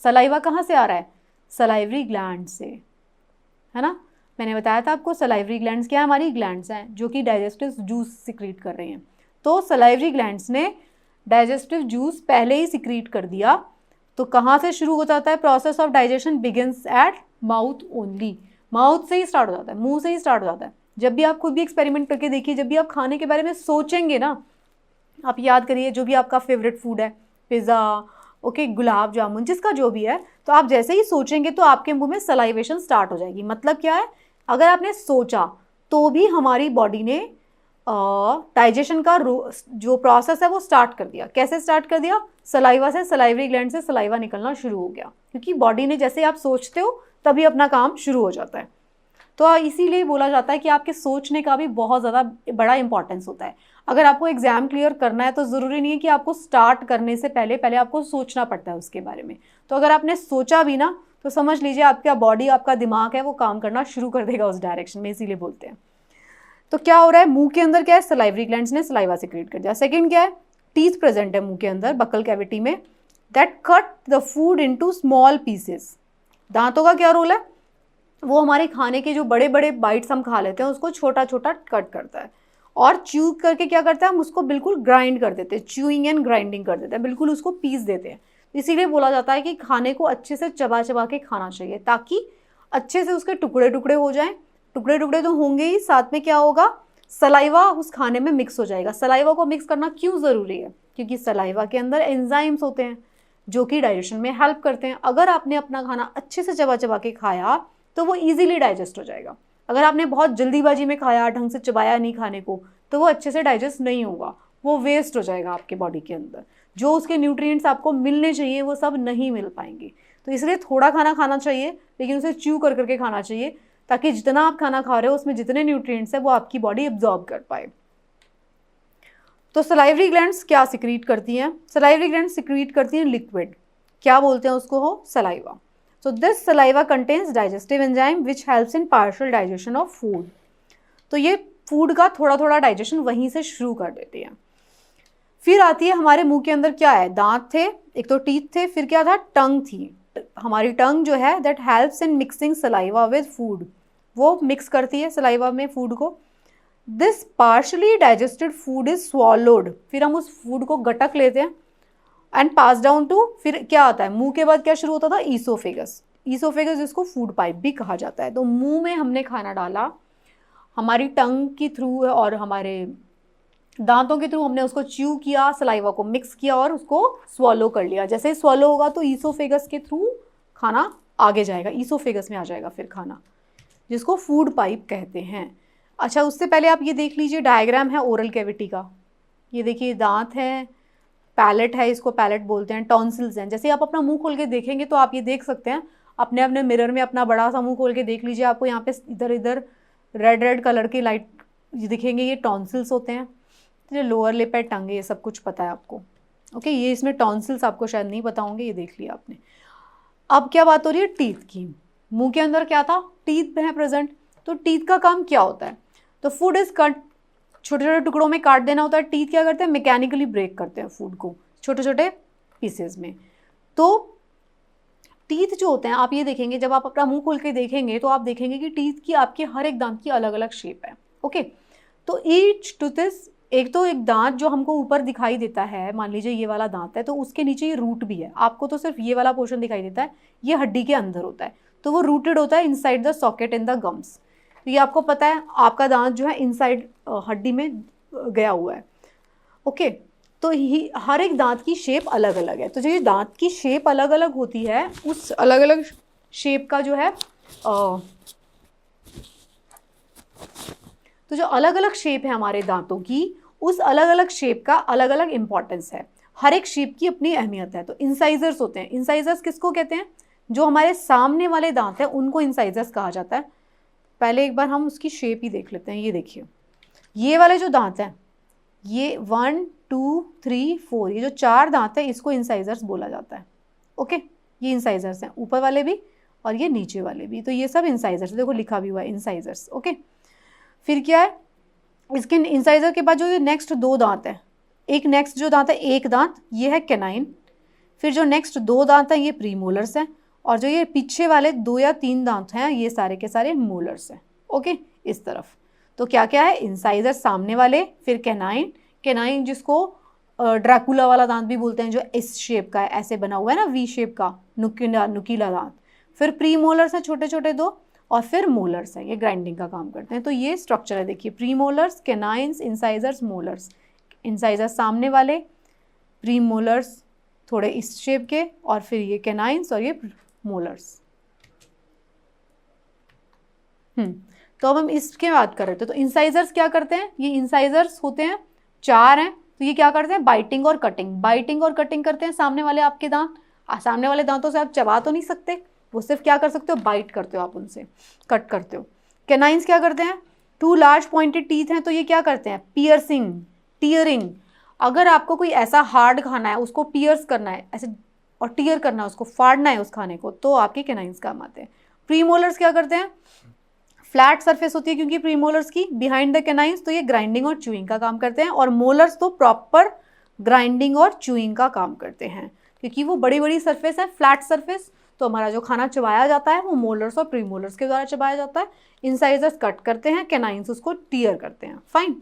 सलाइवा कहाँ से आ रहा है? सलाइवरी ग्लैंड से, है ना। मैंने बताया था आपको सलाइवरी ग्लैंड्स क्या है, हमारी ग्लैंड्स हैं जो कि डाइजेस्टिव जूस सिक्रीट कर रही हैं। तो सलाइवरी ग्लैंड्स ने डाइजेस्टिव जूस पहले ही सिक्रीट कर दिया। तो कहाँ से शुरू हो जाता है? Process of digestion begins at mouth only. Mouth से ही स्टार्ट हो जाता है, मुंह से ही स्टार्ट हो जाता है। जब भी आप खुद भी एक्सपेरिमेंट करके देखिए, जब भी आप खाने के बारे में सोचेंगे ना, आप याद करिए जो भी आपका फेवरेट फूड है, पिज़्ज़ा, ओके, गुलाब जामुन, जिसका जो भी है, तो आप जैसे ही सोचेंगे तो आपके मुंह में सलाइवेशन स्टार्ट हो जाएगी। मतलब क्या है? अगर आपने सोचा तो भी हमारी बॉडी ने डाइजेशन का जो प्रोसेस है वो स्टार्ट कर दिया। कैसे स्टार्ट कर दिया? सलाइवा से, सलाइवरी ग्लैंड से सलाइवा निकलना शुरू हो गया, क्योंकि बॉडी ने जैसे आप सोचते हो तभी अपना काम शुरू हो जाता है। तो इसीलिए बोला जाता है कि आपके सोचने का भी बहुत ज़्यादा बड़ा इंपॉर्टेंस होता है। अगर आपको एग्जाम क्लियर करना है तो ज़रूरी नहीं है कि आपको स्टार्ट करने से पहले आपको सोचना पड़ता है उसके बारे में। तो अगर आपने सोचा भी ना, तो समझ लीजिए आपका बॉडी, आपका दिमाग है वो काम करना शुरू कर देगा उस डायरेक्शन में, इसीलिए बोलते हैं। तो क्या हो रहा है? मुंह के अंदर क्या है? सलाइवरी ग्लैंड्स ने सलाइवा सिक्रीट कर दिया। सेकंड क्या है? टीथ प्रेजेंट है मुंह के अंदर, बकल कैविटी में, that cut the food into small pieces. दांतों का क्या रोल है? वो हमारे खाने के जो बड़े बड़े बाइट्स हम खा लेते हैं उसको छोटा छोटा कट करता है, और च्यू करके क्या करता है? हम उसको बिल्कुल ग्राइंड कर देते हैं, च्यूइंग एंड ग्राइंडिंग कर देते हैं, बिल्कुल उसको पीस देते हैं। इसीलिए बोला जाता है कि खाने को अच्छे से चबा चबा के खाना चाहिए, ताकि अच्छे से उसके टुकड़े टुकड़े हो जाएं। टुकड़े टुकड़े तो होंगे ही, साथ में क्या होगा? सलाइवा उस खाने में मिक्स हो जाएगा। सलाइवा को मिक्स करना क्यों ज़रूरी है? क्योंकि सलाइवा के अंदर एंजाइम्स होते हैं जो कि डाइजेशन में हेल्प करते हैं। अगर आपने अपना खाना अच्छे से चबा चबा के खाया तो वो इजीली डाइजेस्ट हो जाएगा। अगर आपने बहुत जल्दीबाजी में खाया, ढंग से चबाया नहीं खाने को, तो वो अच्छे से डाइजेस्ट नहीं होगा, वो वेस्ट हो जाएगा आपके बॉडी के अंदर। जो उसके न्यूट्रिएंट्स आपको मिलने चाहिए वो सब नहीं मिल पाएंगे। तो इसलिए थोड़ा खाना खाना चाहिए, लेकिन उसे च्यू कर करके खाना चाहिए, ताकि जितना आप खाना खा रहे हो उसमें जितने न्यूट्रिएंट्स है वो आपकी बॉडी एब्जॉर्ब कर पाए। तो सलाइवरी ग्लैंड्स क्या सिक्रीट करती हैं? सलाइवरी ग्लैंड्स सिक्रीट करती हैं लिक्विड, क्या बोलते हैं उसको? हो saliva. So this saliva contains digestive enzyme which helps in partial digestion of food. तो ये फूड का थोड़ा थोड़ा डाइजेशन वहीं से शुरू कर देती है। फिर आती है हमारे मुंह के अंदर क्या है? दांत थे, एक तो टीथ थे, फिर क्या था? टंग थी। हमारी टंग जो है that helps in mixing saliva with food, वो मिक्स करती है सलाइवा में फूड को। This partially digested food is swallowed, फिर हम उस फूड को गटक लेते हैं एंड पास डाउन टू, फिर क्या आता है? मुंह के बाद क्या शुरू होता था? ईसोफेगस। ईसोफेगस जिसको फूड पाइप भी कहा जाता है। तो मुंह में हमने खाना डाला, हमारी टंग की थ्रू और हमारे दांतों के थ्रू हमने उसको च्यू किया, सलाइवा को मिक्स किया और उसको स्वॉलो कर लिया। जैसे ही स्वॉलो होगा तो ईसोफेगस के थ्रू खाना आगे जाएगा, ईसोफेगस में आ जाएगा फिर खाना, जिसको फूड पाइप कहते हैं। अच्छा, उससे पहले आप ये देख लीजिए, डायग्राम है ओरल कैविटी का। ये देखिए, दांत है, पैलेट है, इसको पैलेट बोलते हैं, टॉन्सिल्स हैं। जैसे आप अपना मुंह खोल के देखेंगे तो आप ये देख सकते हैं, अपने अपने मिरर में अपना बड़ा सा मुंह खोल के देख लीजिए, आपको यहाँ पे इधर इधर रेड रेड कलर की लाइट दिखेंगे, ये टॉन्सिल्स होते हैं। तो लोअर लिप है, टंग है, ये सब कुछ पता है आपको। ओके, ये इसमें टॉन्सिल्स आपको शायद नहीं पता होंगे, ये देख लिया आपने। अब क्या बात हो रही है? टीथ की। मुंह के अंदर क्या था? टीथ है प्रेजेंट। तो टीथ का काम क्या होता है? तो फूड इज कट, छोटे छोटे टुकड़ों में काट देना होता है। टीथ क्या करते हैं? मैकेनिकली ब्रेक करते हैं फूड को छोटे छोटे पीसेस में। तो टीथ जो होते हैं, आप ये देखेंगे, जब आप अपना मुंह खोल के देखेंगे तो आप देखेंगे कि टीथ की आपके हर एक दांत की अलग अलग शेप है। ओके, तो ईच टूथ इज, एक तो एक दांत जो हमको ऊपर दिखाई देता है, मान लीजिए ये वाला दांत है, तो उसके नीचे ये रूट भी है। आपको तो सिर्फ ये वाला पोर्शन दिखाई देता है, ये हड्डी के अंदर होता है, तो वो रूटेड होता है inside the socket in the gums. तो ये आपको पता है, आपका दांत जो है इनसाइड हड्डी में गया हुआ है। ओके, तो हर एक दांत की शेप अलग अलग है। तो जो ये दांत की शेप अलग अलग होती है, उस अलग अलग शेप का जो है तो जो अलग अलग शेप है हमारे दांतों की, उस अलग अलग शेप का अलग अलग इंपॉर्टेंस है। हर एक शेप की अपनी अहमियत है। तो इंसाइजर्स होते हैं। इंसाइजर्स किसको कहते हैं? जो हमारे सामने वाले दांत हैं उनको इंसाइजर्स कहा जाता है। पहले एक बार हम उसकी शेप ही देख लेते हैं। ये देखिए, ये वाले जो दांत हैं ये 1 2 3 4 ये जो 4 दांत है इसको इंसाइजर्स बोला जाता है। ओके, ये इंसाइजर्स हैं, ऊपर वाले भी और ये नीचे वाले भी, तो ये सब इंसाइजर्स, देखो लिखा भी हुआ है इंसाइजर्स। ओके, फिर क्या है, इसके इंसाइजर के बाद जो ये नेक्स्ट 2 दांत है, एक नेक्स्ट जो दांत है एक दांत ये है कैनाइन, फिर जो नेक्स्ट 2 दांत हैं ये प्रीमोलर्स हैं, और जो ये पीछे वाले 2 या 3 दांत हैं ये सारे के सारे मोलर्स हैं। ओके, इस तरफ तो क्या क्या है, इंसाइजर सामने वाले, फिर कैनाइन, कैनाइन जिसको ड्रैकुला वाला दांत भी बोलते हैं, जो इस शेप का है, ऐसे बना हुआ है ना वी शेप का नुकीला दांत, फिर प्रीमोलर्स हैं छोटे छोटे 2, और फिर मोलर्स हैं, ये ग्राइंडिंग का काम करते हैं। तो ये स्ट्रक्चर है, देखिए premolars, canines, incisors, molars. Incisor सामने वाले, प्रीमोलर्स थोड़े इस शेप के, और फिर ये कैनाइन्स और ये मोलर्स। तो अब हम इसके बात कर रहे थे। तो इंसाइजर्स क्या करते हैं, ये इंसाइजर्स होते हैं 4 हैं, तो ये क्या करते हैं, बाइटिंग और कटिंग, बाइटिंग और कटिंग करते हैं सामने वाले आपके दांत। सामने वाले दांतों से आप चबा तो नहीं सकते, वो सिर्फ क्या कर सकते हो, बाइट करते हो आप उनसे, कट करते हो। कैनाइन्स क्या करते हैं, 2 लार्ज पॉइंटेड टीथ हैं, तो ये क्या करते हैं, पियर्सिंग, टीयरिंग। अगर आपको कोई ऐसा हार्ड खाना है, उसको पियर्स करना है ऐसे और टीयर करना है, उसको फाड़ना है उस खाने को, तो आपके कैनाइन्स काम आते हैं। प्रीमोलर्स क्या करते हैं, फ्लैट सरफेस होती है क्योंकि प्रीमोलर्स की बिहाइंड द कैनाइन्स, तो ये ग्राइंडिंग और च्यूइंग का काम करते हैं, और मोलर्स तो प्रॉपर ग्राइंडिंग और च्यूइंग का काम करते हैं, क्योंकि वो बड़ी बड़ी सरफेस है, फ्लैट सरफेस, तो हमारा जो खाना चबाया जाता है वो मोलर्स और प्रीमोलर्स के द्वारा चबाया जाता है। इंसाइजर्स कट करते हैं, कैनाइन्स उसको टीयर करते हैं। फाइन,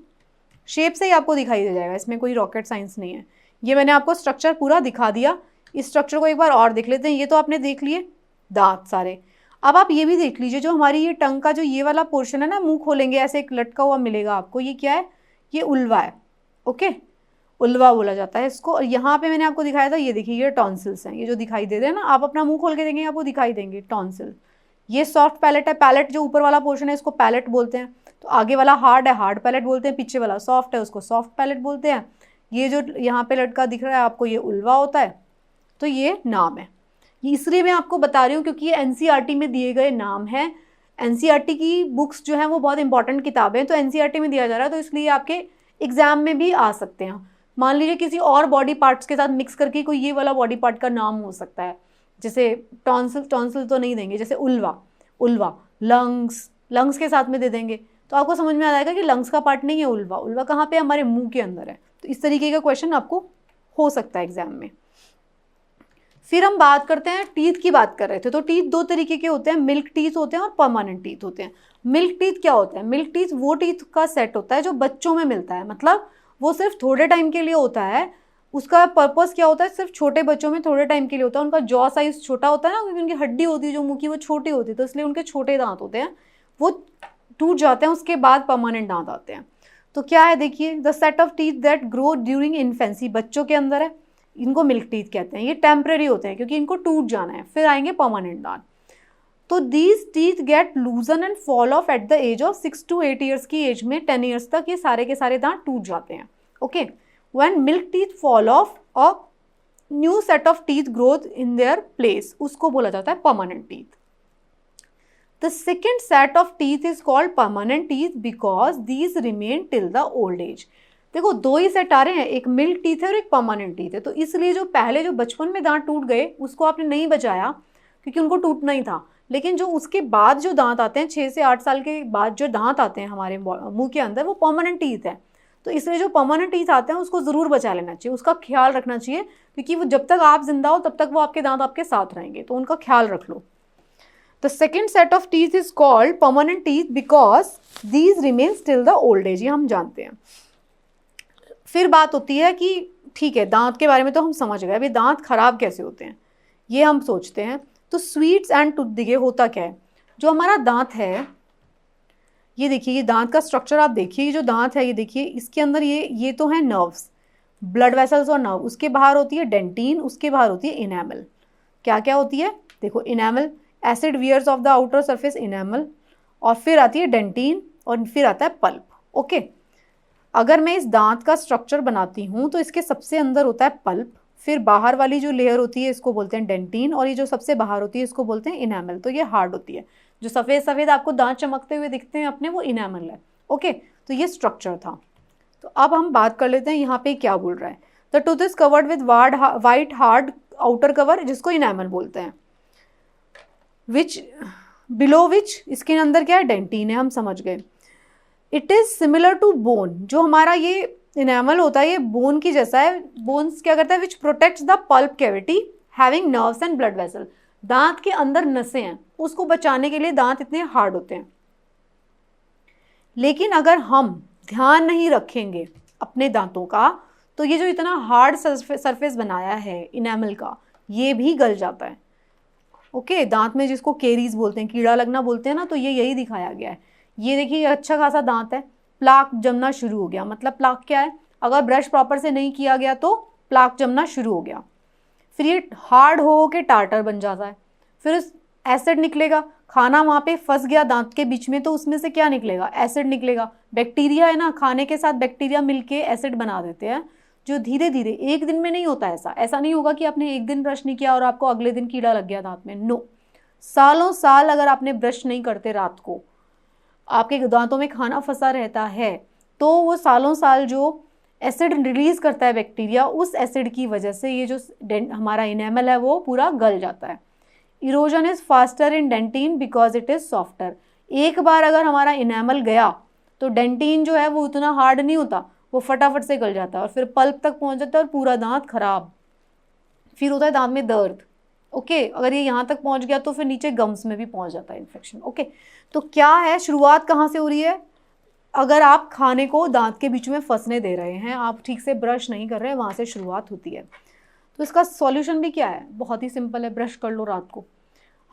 शेप से ही आपको दिखाई दे जाएगा, इसमें कोई रॉकेट साइंस नहीं है। ये मैंने आपको स्ट्रक्चर पूरा दिखा दिया, इस स्ट्रक्चर को एक बार और देख लेते हैं। ये तो आपने देख लिए दांत सारे, अब आप ये भी देख लीजिए, जो हमारी ये टंग का जो ये वाला पोर्शन है ना, मुंह खोलेंगे ऐसे एक लटका हुआ मिलेगा आपको, ये क्या है, ये उल्वा है। ओके, उल्वा बोला जाता है इसको। और यहाँ पे मैंने आपको दिखाया था, ये देखिए ये टॉन्सिल्स हैं, ये जो दिखाई दे रहे हैं ना, आप अपना मुंह खोल के देंगे आपको दिखाई देंगे टॉन्सिल। ये सॉफ्ट पैलेट है, पैलेट जो ऊपर वाला पोर्शन है इसको पैलेट बोलते हैं, तो आगे वाला हार्ड है, हार्ड पैलेट बोलते हैं, पीछे वाला सॉफ्ट है, उसको सॉफ्ट पैलेट बोलते हैं। ये जो यहाँ पे लटका दिख रहा है आपको, ये उल्वा होता है, तो ये नाम है। ये इसलिए मैं आपको बता रही हूँ क्योंकि ये एनसीईआरटी में दिए गए नाम हैं। एनसीईआरटी की बुक्स जो हैं वो बहुत इंपॉर्टेंट किताबें हैं, तो एनसीईआरटी में दिया जा रहा है, तो इसलिए आपके एग्जाम में भी आ सकते हैं। मान लीजिए किसी और बॉडी पार्ट्स के साथ मिक्स करके कोई ये वाला बॉडी पार्ट का नाम हो सकता है, जैसे टॉन्सिल, टॉन्सिल तो नहीं देंगे, जैसे उल्वा, उल्वा, लंग्स, लंग्स के साथ में दे देंगे, तो आपको समझ में आ जाएगा कि लंग्स का पार्ट नहीं है उल्वा, उल्वा कहाँ पे, हमारे मुंह के अंदर है। तो इस तरीके का क्वेश्चन आपको हो सकता है एग्जाम में। फिर हम बात करते हैं, टीथ की बात कर रहे थे, तो टीथ 2 तरीके के होते हैं, मिल्क टीथ होते हैं और परमानेंट टीथ होते हैं। मिल्क टीथ क्या होता है, मिल्क टीथ वो टीथ का सेट होता है जो बच्चों में मिलता है, मतलब वो सिर्फ थोड़े टाइम के लिए होता है। उसका पर्पस क्या होता है, सिर्फ छोटे बच्चों में थोड़े टाइम के लिए होता है। उनका जॉ साइज छोटा होता है ना, क्योंकि उनकी हड्डी होती है जो मुंह की वो छोटी होती है, तो इसलिए उनके छोटे दांत होते हैं, वो टूट जाते हैं, उसके बाद परमानेंट दांत आते हैं। तो क्या है देखिए, the set of teeth that grow during infancy, बच्चों के अंदर है, इनको मिल्क टीथ कहते हैं। ये टेम्परेरी होते हैं क्योंकि इनको टूट जाना है, फिर आएंगे परमानेंट दांत। तो these teeth get loosen and fall off at the age of 6 to 8 years की एज में, 10 ईयर्स तक ये सारे के सारे दांत टूट जाते हैं। Okay, when milk teeth fall of a new set of teeth growth in their place, उसको बोला जाता है permanent teeth. The second set of teeth is called permanent teeth because these remain till the old as. देखो 2 ही सेट आ रहे हैं, एक मिल्क टीथ है और एक परमानेंट टीथ है, तो इसलिए जो पहले जो बचपन में दांत टूट गए उसको आपने नहीं बचाया क्योंकि उनको टूटना ही था, लेकिन जो उसके बाद जो दांत आते हैं 6 से 8 साल के बाद जो दांत आते हैं हमारे मुंह के अंदर, वो परमानेंट टीथ है। तो इसलिए जो परमानेंट टीथ आते हैं उसको ज़रूर बचा लेना चाहिए, उसका ख्याल रखना चाहिए, क्योंकि वो जब तक आप जिंदा हो तब तक वो आपके दांत आपके साथ रहेंगे, तो उनका ख्याल रख लो। The second set of teeth is called permanent teeth because these remains till the old age, ये हम जानते हैं। फिर बात होती है कि ठीक है, दांत के बारे में तो हम समझ गए, अभी दांत खराब कैसे होते हैं ये हम सोचते हैं। तो स्वीट्स एंड टूथ, देखिए होता क्या है, जो हमारा दांत है, ये देखिए, ये दांत का स्ट्रक्चर आप देखिए, ये जो दांत है ये देखिए, इसके अंदर ये तो है नर्व्स, ब्लड वेसल्स और नर्व, उसके बाहर होती है डेंटिन, उसके बाहर होती है इनेमल। क्या क्या होती है, देखो enamel, acid wears off the outer surface enamel, और फिर आती है डेंटिन, और फिर आता है पल्प। ओके, अगर मैं इस दांत का स्ट्रक्चर बनाती हूँ तो इसके सबसे अंदर होता है पल्प, फिर बाहर वाली जो लेयर होती है इसको बोलते हैं डेंटिन, और ये जो सबसे बाहर होती है इसको बोलते हैं इनेमल। तो ये हार्ड होती है, जो सफ़ेद सफ़ेद आपको दांत चमकते हुए दिखते हैं अपने, वो इनेमल है। ओके, तो ये स्ट्रक्चर था। तो अब हम बात कर लेते हैं यहाँ पे क्या बोल रहा है। The tooth is covered with white hard outer cover, जिसको इनेमल बोलते हैं, विच बिलो विच इसके अंदर क्या है, डेंटिन है, हम समझ गए। It is similar to bone, जो हमारा ये इनेमल होता है ये बोन की जैसा है। बोन्स क्या करता है, which protects the pulp cavity having nerves and blood vessel. दांत के अंदर नसें हैं, उसको बचाने के लिए दांत इतने हार्ड होते हैं। लेकिन अगर हम ध्यान नहीं रखेंगे अपने दांतों का, तो ये जो इतना हार्ड सरफेस बनाया है इनेमल का, ये भी गल जाता है। ओके, दांत में जिसको केरीज बोलते हैं, कीड़ा लगना बोलते हैं ना, तो ये यही दिखाया गया है। ये देखिए अच्छा खासा दांत है, प्लाक जमना शुरू हो गया। मतलब प्लाक क्या है, अगर ब्रश प्रॉपर से नहीं किया गया तो प्लाक जमना शुरू हो गया। फिर ये हार्ड हो के टार्टर बन जाता है, फिर एसिड निकलेगा। खाना वहाँ पे फंस गया दांत के बीच में, तो उसमें से क्या निकलेगा, एसिड निकलेगा। बैक्टीरिया है ना, खाने के साथ बैक्टीरिया मिलके एसिड बना देते हैं, जो धीरे धीरे, एक दिन में नहीं होता। ऐसा नहीं होगा कि आपने एक दिन ब्रश नहीं किया और आपको अगले दिन कीड़ा लग गया दांत में। नो, सालों साल अगर आपने ब्रश नहीं करते, रात को आपके दांतों में खाना फंसा रहता है, तो वो सालों साल जो एसिड रिलीज करता है बैक्टीरिया, उस एसिड की वजह से ये जो हमारा इनेमल है वो पूरा गल जाता है। Erosion is faster in dentin because it is softer. एक बार अगर हमारा इनेमल गया तो डेंटिन जो है वो उतना हार्ड नहीं होता, वो फटाफट से गल जाता है और फिर पल्प तक पहुंच जाता है और पूरा दांत खराब। फिर होता है दांत में दर्द। ओके, अगर ये यहाँ तक पहुंच गया तो फिर नीचे गम्स में भी पहुंच जाता है इन्फेक्शन। ओके, तो क्या है, शुरुआत कहाँ से हो रही है, अगर आप खाने को दांत के बीच में फंसने दे रहे हैं, आप ठीक से ब्रश नहीं कर रहे हैं, वहाँ से शुरुआत होती है। तो इसका सॉल्यूशन भी क्या है, बहुत ही सिंपल है, ब्रश कर लो रात को।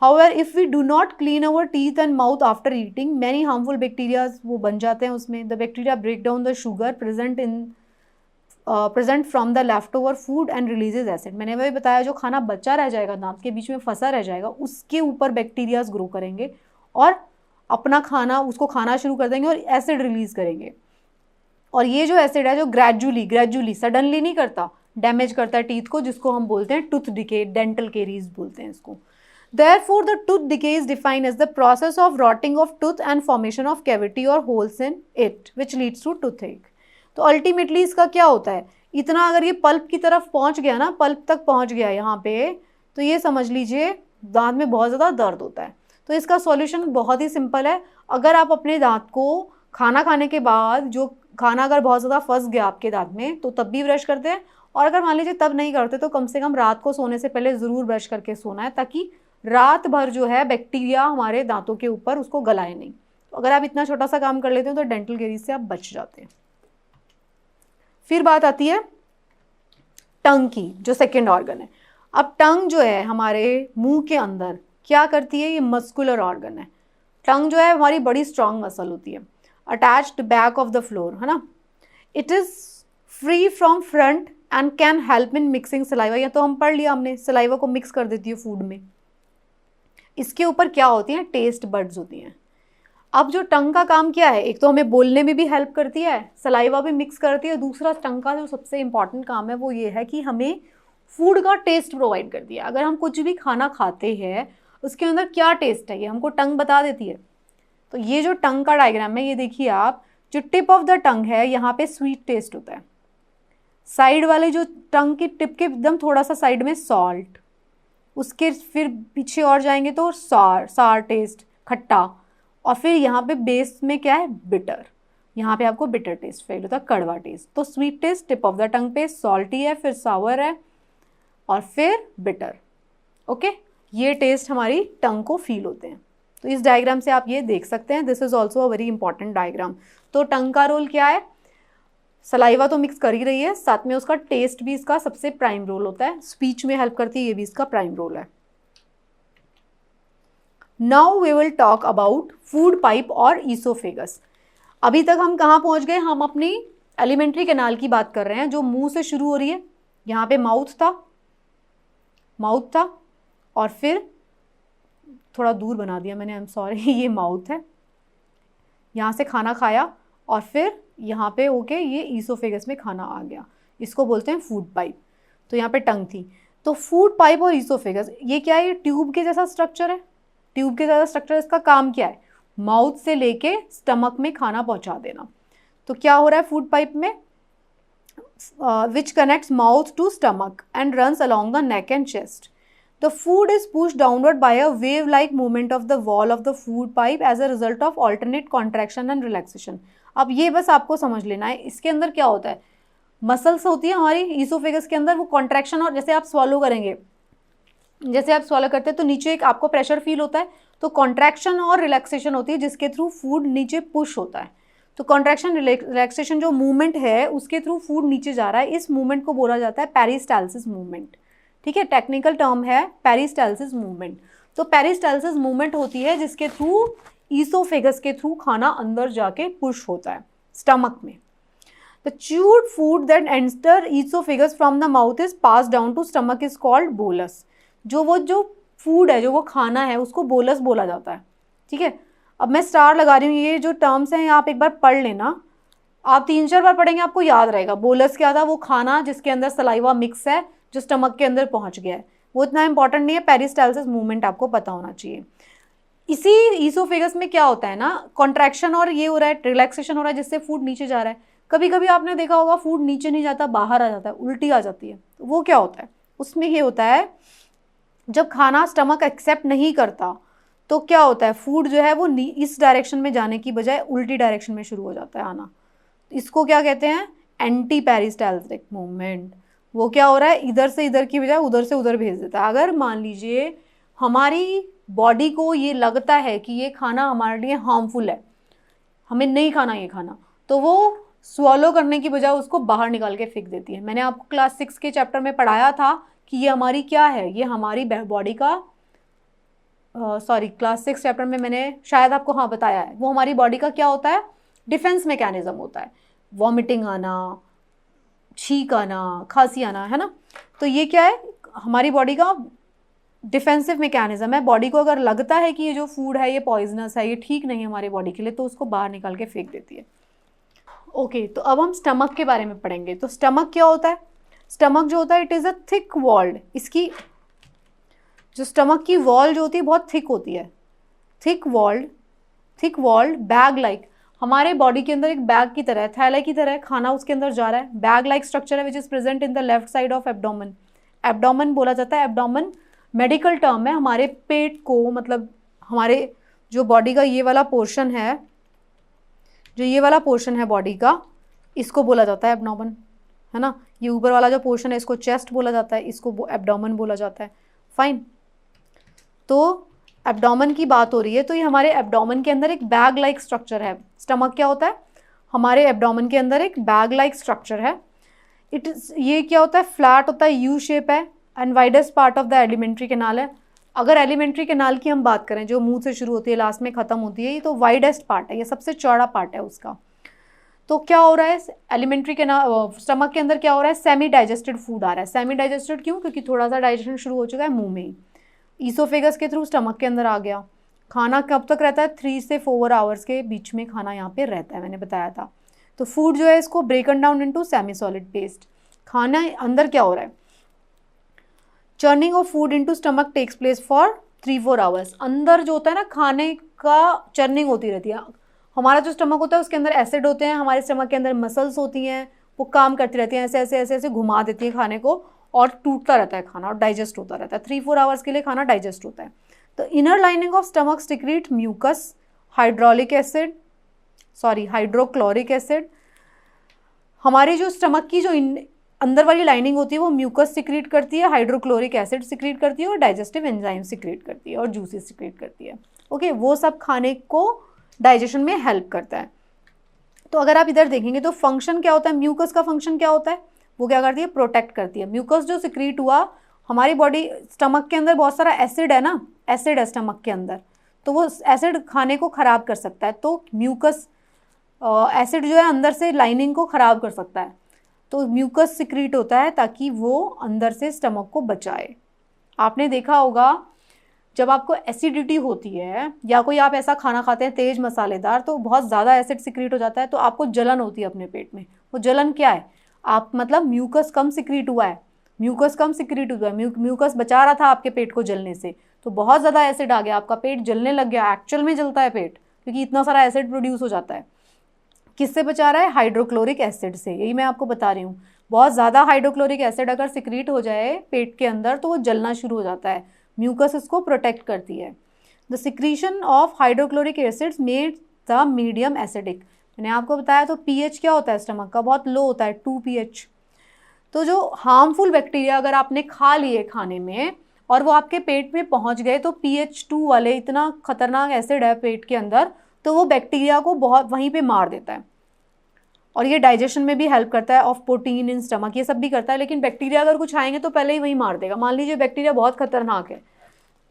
However, if we do not clean our teeth and mouth after eating, many harmful bacteria वो बन जाते हैं उसमें। The bacteria break down the sugar present from the leftover food and releases acid। मैंने वही बताया, जो खाना बचा रह जाएगा, दांत के बीच में फंसा रह जाएगा, उसके ऊपर बैक्टीरियाज ग्रो करेंगे और अपना खाना, उसको खाना शुरू कर देंगे और एसिड रिलीज करेंगे। और ये जो एसिड है, जो ग्रेजुअली सडनली नहीं करता, डैमेज करता है टीथ को, जिसको हम बोलते हैं टूथ डिके, डेंटल केरीज बोलते हैं इसको। Therefore, the tooth decay is defined as the process of rotting of tooth and formation of cavity or holes in it, which leads to toothache। तो अल्टीमेटली इसका क्या होता है, इतना अगर ये पल्प की तरफ पहुंच गया ना, पल्प तक पहुंच गया यहाँ पे, तो ये समझ लीजिए दांत में बहुत ज़्यादा दर्द होता है। तो इसका सॉल्यूशन बहुत ही सिंपल है। अगर आप अपने दांत को खाना खाने के बाद, जो खाना अगर बहुत ज़्यादा फंस गया आपके दांत में, तो तब भी ब्रश करते हैं, और अगर मान लीजिए तब नहीं करते, तो कम से कम रात को सोने से पहले ज़रूर ब्रश करके सोना है, ताकि रात भर जो है बैक्टीरिया हमारे दांतों के ऊपर उसको गलाए नहीं। तो अगर आप इतना छोटा सा काम कर लेते हैं तो डेंटल केरीज से आप बच जाते हैं। फिर बात आती है टंग की, जो सेकेंड ऑर्गन है। अब टंग जो है हमारे मुंह के अंदर क्या करती है, ये मस्कुलर ऑर्गन है। टंग जो है हमारी बड़ी स्ट्रांग मसल होती है, attached back of the floor, है ना। It is free from front end can help in mixing saliva. या तो हम पढ़ लिया हमने, सलाइवा को मिक्स कर देती है फूड में। इसके ऊपर क्या होती हैं, टेस्ट बड्स होती हैं। अब जो टंग का काम क्या है, एक तो हमें बोलने में भी हेल्प करती है, सलाइवा भी मिक्स करती है। दूसरा टंग का जो सबसे इंपॉर्टेंट काम है वो ये है कि हमें फूड का टेस्ट प्रोवाइड करती है। अगर हम कुछ भी खाना खाते हैं, उसके अंदर क्या टेस्ट है, ये हमको टंग बता देती है। तो ये जो टंग का डायग्राम है, ये देखिए आप, जो टिप ऑफ द टंग है, यहाँ पे स्वीट टेस्ट होता है। साइड वाले जो टंग की टिप के एकदम थोड़ा सा साइड में सॉल्ट, उसके फिर पीछे और जाएंगे तो सार टेस्ट, खट्टा, और फिर यहाँ पे बेस में क्या है, बिटर। यहाँ पे आपको बिटर टेस्ट फील होता है, कड़वा टेस्ट। तो sweet taste tip of the tongue पे, सॉल्टी है, फिर सावर है, और फिर बिटर। ओके, ये टेस्ट हमारी टंग को फील होते हैं। तो इस डायग्राम से आप ये देख सकते हैं, this is also a very important diagram. तो टंग का रोल क्या है, सलाइवा तो मिक्स कर ही रही है, साथ में उसका टेस्ट भी इसका सबसे प्राइम रोल होता है, स्पीच में हेल्प करती है, ये भी इसका प्राइम रोल है। Now we will talk about food pipe और ईसोफेगस। अभी तक हम कहाँ पहुंच गए, हम अपनी एलिमेंट्री कैनाल की बात कर रहे हैं, जो मुंह से शुरू हो रही है। यहाँ पे माउथ था, और फिर थोड़ा दूर बना दिया मैंने, आई एम सॉरी, ये माउथ है। यहाँ से खाना खाया और फिर यहाँ पे ओके, ये ईसोफेगस में खाना आ गया, इसको बोलते हैं फूड पाइप। तो यहाँ पे टंग थी। तो फूड पाइप और ईसोफेगस, ये क्या है, ये ट्यूब के जैसा स्ट्रक्चर है। ट्यूब के जैसा स्ट्रक्चर, इसका काम क्या है, माउथ से लेके स्टमक में खाना पहुँचा देना। तो क्या हो रहा है फूड पाइप में, which connects mouth to stomach and runs along the neck and chest. The food is pushed downward by a wave-like movement of the wall of the food pipe as a result of alternate contraction and relaxation. अब ये बस आपको समझ लेना है, इसके अंदर क्या होता है, मसल्स होती है हमारी ईसोफेगस के अंदर, वो कॉन्ट्रैक्शन, और जैसे आप स्वॉलो करेंगे, जैसे आप स्वॉलो करते हैं तो नीचे एक आपको प्रेशर फील होता है, तो कॉन्ट्रैक्शन और रिलैक्सेशन होती है जिसके थ्रू फूड नीचे पुश होता है. तो कॉन्ट्रैक्शन रिलैक्सेशन जो मूवमेंट है उसके थ्रू फूड नीचे जा रहा है, इस मूवमेंट को बोला जाता है पेरिस्टाल्सिस मूवमेंट. ठीक है, टेक्निकल टर्म है पेरिस्टाल्सिस मूवमेंट. तो पेरिस्टाल्सिस मूवमेंट होती है जिसके थ्रू ईसोफेगस के थ्रू खाना अंदर जाके पुश होता है स्टमक में. The chewed food that enter oesophagus from the mouth is pass down to stomach is called bolus. जो फूड है, जो वो खाना है, उसको बोलस बोला जाता है. ठीक है, अब मैं स्टार लगा रही हूँ, ये जो टर्म्स हैं आप एक बार पढ़ लेना, आप 3-4 बार पढ़ेंगे आपको याद रहेगा. बोलस क्या था, वो खाना जिसके अंदर सलाइवा मिक्स है जो स्टमक के अंदर पहुंच गया है, वो इतना इंपॉर्टेंट नहीं है. पेरिस्टाल्सिस मूवमेंट आपको पता होना चाहिए. इसी ईसोफेगस में क्या होता है ना, कॉन्ट्रैक्शन और ये हो रहा है, रिलैक्सेशन हो रहा है जिससे फूड नीचे जा रहा है. कभी कभी आपने देखा होगा फूड नीचे नहीं जाता, बाहर आ जाता है, उल्टी आ जाती है. तो वो क्या होता है, उसमें ये होता है जब खाना स्टमक एक्सेप्ट नहीं करता तो क्या होता है, फूड जो है वो इस डायरेक्शन में जाने की बजाय उल्टी डायरेक्शन में शुरू हो जाता है आना. इसको क्या कहते हैं, एंटी पेरिस्टाल्सिक मूवमेंट. वो क्या हो रहा है, इधर से इधर की बजाय उधर से उधर भेज देता है. अगर मान लीजिए हमारी बॉडी को ये लगता है कि ये खाना हमारे लिए हार्मफुल है, हमें नहीं खाना ये खाना, तो वो स्वॉलो करने की बजाय उसको बाहर निकाल के फेंक देती है. मैंने आपको क्लास 6 के चैप्टर में पढ़ाया था कि ये हमारी क्या है, ये हमारी बॉडी का क्लास 6 चैप्टर में मैंने शायद आपको बताया है, वो हमारी बॉडी का क्या होता है, डिफेंस मैकेनिज्म होता है. वॉमिटिंग आना, छींक आना, खांसी आना, है ना. तो ये क्या है, हमारी बॉडी का डिफेंसिव मैकेनिज्म है. बॉडी को अगर लगता है कि ये जो फूड है ये पॉइजनस है, ये ठीक नहीं है हमारी बॉडी के लिए, तो उसको बाहर निकाल के फेंक देती है. ओके, तो अब हम स्टमक के बारे में पढ़ेंगे. तो स्टमक क्या होता है, स्टमक जो होता है it is a thick walled, इसकी जो स्टमक की वॉल जो होती है बहुत थिक होती है. थिक वॉल्ड बैग लाइक, हमारे बॉडी के अंदर एक बैग की तरह, थैले की तरह खाना उसके अंदर जा रहा है. बैग लाइक स्ट्रक्चर है which is present in the left side of abdomen. Abdomen बोला जाता है, एब्डोमेन मेडिकल टर्म है हमारे पेट को, मतलब हमारे जो बॉडी का ये वाला पोर्शन है, जो ये वाला पोर्शन है बॉडी का, इसको बोला जाता है एब्डोमेन, है ना. ये ऊपर वाला जो पोर्शन है इसको चेस्ट बोला जाता है, इसको एब्डोमेन बोला जाता है. फाइन, तो एब्डोमेन की बात हो रही है, तो ये हमारे एब्डोमेन के अंदर एक बैग लाइक स्ट्रक्चर है. स्टमक क्या होता है, हमारे एब्डोमेन के अंदर एक बैग लाइक स्ट्रक्चर है. ये क्या होता है, फ्लैट होता है, यू शेप है, and widest part of the alimentary canal है. अगर एलिमेंट्री कैनाल की हम बात करें, जो मुंह से शुरू होती है लास्ट में ख़त्म होती है, ये तो वाइडेस्ट पार्ट है, ये सबसे चौड़ा पार्ट है उसका. तो क्या हो रहा है, एलिमेंट्री कैनाल स्टमक के अंदर क्या हो रहा है, सेमी डाइजेस्टेड फूड आ रहा है. सेमी डाइजेस्टेड क्यों, क्योंकि थोड़ा सा डाइजेशन शुरू हो चुका है मुंह में ही. ईसोफेगस के थ्रू स्टमक के अंदर आ गया. खाना कब तक रहता है, 3 से 4 आवर्स के बीच में खाना यहाँ पे रहता है, मैंने बताया था. तो फूड जो है इसको broken down into semi solid paste. खाना अंदर क्या हो रहा है, churning of food into stomach takes place for 3-4 hours. अंदर जो होता है ना, खाने का चर्निंग होती रहती है. हमारा जो स्टमक होता है उसके अंदर एसिड होते हैं, हमारे स्टमक के अंदर मसल्स होती हैं, वो काम करती रहती हैं, ऐसे ऐसे ऐसे ऐसे घुमा देती हैं खाने को, और टूटता रहता है खाना और डाइजेस्ट होता रहता है. 3-4 आवर्स के लिए खाना डाइजेस्ट होता है. तो inner lining of stomach secrete mucus, hydrochloric acid. हमारी जो स्टमक की जो अंदर वाली लाइनिंग होती है वो म्यूकस सिक्रीट करती है, हाइड्रोक्लोरिक एसिड सिक्रीट करती है, और डाइजेस्टिव एंजाइम सिक्रीट करती है, और जूसेस सिक्रीट करती है. ओके, वो सब खाने को डाइजेशन में हेल्प करता है. तो अगर आप इधर देखेंगे तो फंक्शन क्या होता है, म्यूकस का फंक्शन क्या होता है, वो क्या करती है, प्रोटेक्ट करती है. म्यूकस जो सिक्रीट हुआ, हमारी बॉडी, स्टमक के अंदर बहुत सारा एसिड है ना, एसिड है स्टमक के अंदर, तो वो एसिड खाने को ख़राब कर सकता है. तो म्यूकस एसिड जो है अंदर से लाइनिंग को ख़राब कर सकता है, तो म्यूकस सिक्रीट होता है ताकि वो अंदर से स्टमक को बचाए. आपने देखा होगा जब आपको एसिडिटी होती है या कोई आप ऐसा खाना खाते हैं तेज़ मसालेदार, तो बहुत ज़्यादा एसिड सिक्रीट हो जाता है, तो आपको जलन होती है अपने पेट में. वो जलन क्या है, आप मतलब म्यूकस कम सिक्रीट हुआ है, म्यूकस बचा रहा था आपके पेट को जलने से, तो बहुत ज़्यादा एसिड आ गया, आपका पेट जलने लग गया. एक्चुअल में जलता है पेट, क्योंकि इतना सारा एसिड प्रोड्यूस हो जाता है. किससे बचा रहा है? हाइड्रोक्लोरिक एसिड से। यही मैं आपको बता रही हूँ, बहुत ज़्यादा हाइड्रोक्लोरिक एसिड अगर सिक्रीट हो जाए पेट के अंदर तो वो जलना शुरू हो जाता है। म्यूकस इसको प्रोटेक्ट करती है। The secretion of hydrochloric acids made the medium acidic. मैंने आपको बताया तो पीएच क्या होता है स्टमक का? बहुत लो होता है, 2 pH। तो जो हार्मफुल बैक्टीरिया अगर आपने खा लिए खाने में और वो आपके पेट में पहुंच गए तो pH 2 वाले इतना खतरनाक एसिड है पेट के अंदर, तो वो बैक्टीरिया को बहुत वहीं पे मार देता है। और ये डाइजेशन में भी हेल्प करता है, ऑफ प्रोटीन इन स्टमक, ये सब भी करता है। लेकिन बैक्टीरिया अगर कुछ आएंगे तो पहले ही वहीं मार देगा। मान लीजिए बैक्टीरिया बहुत खतरनाक है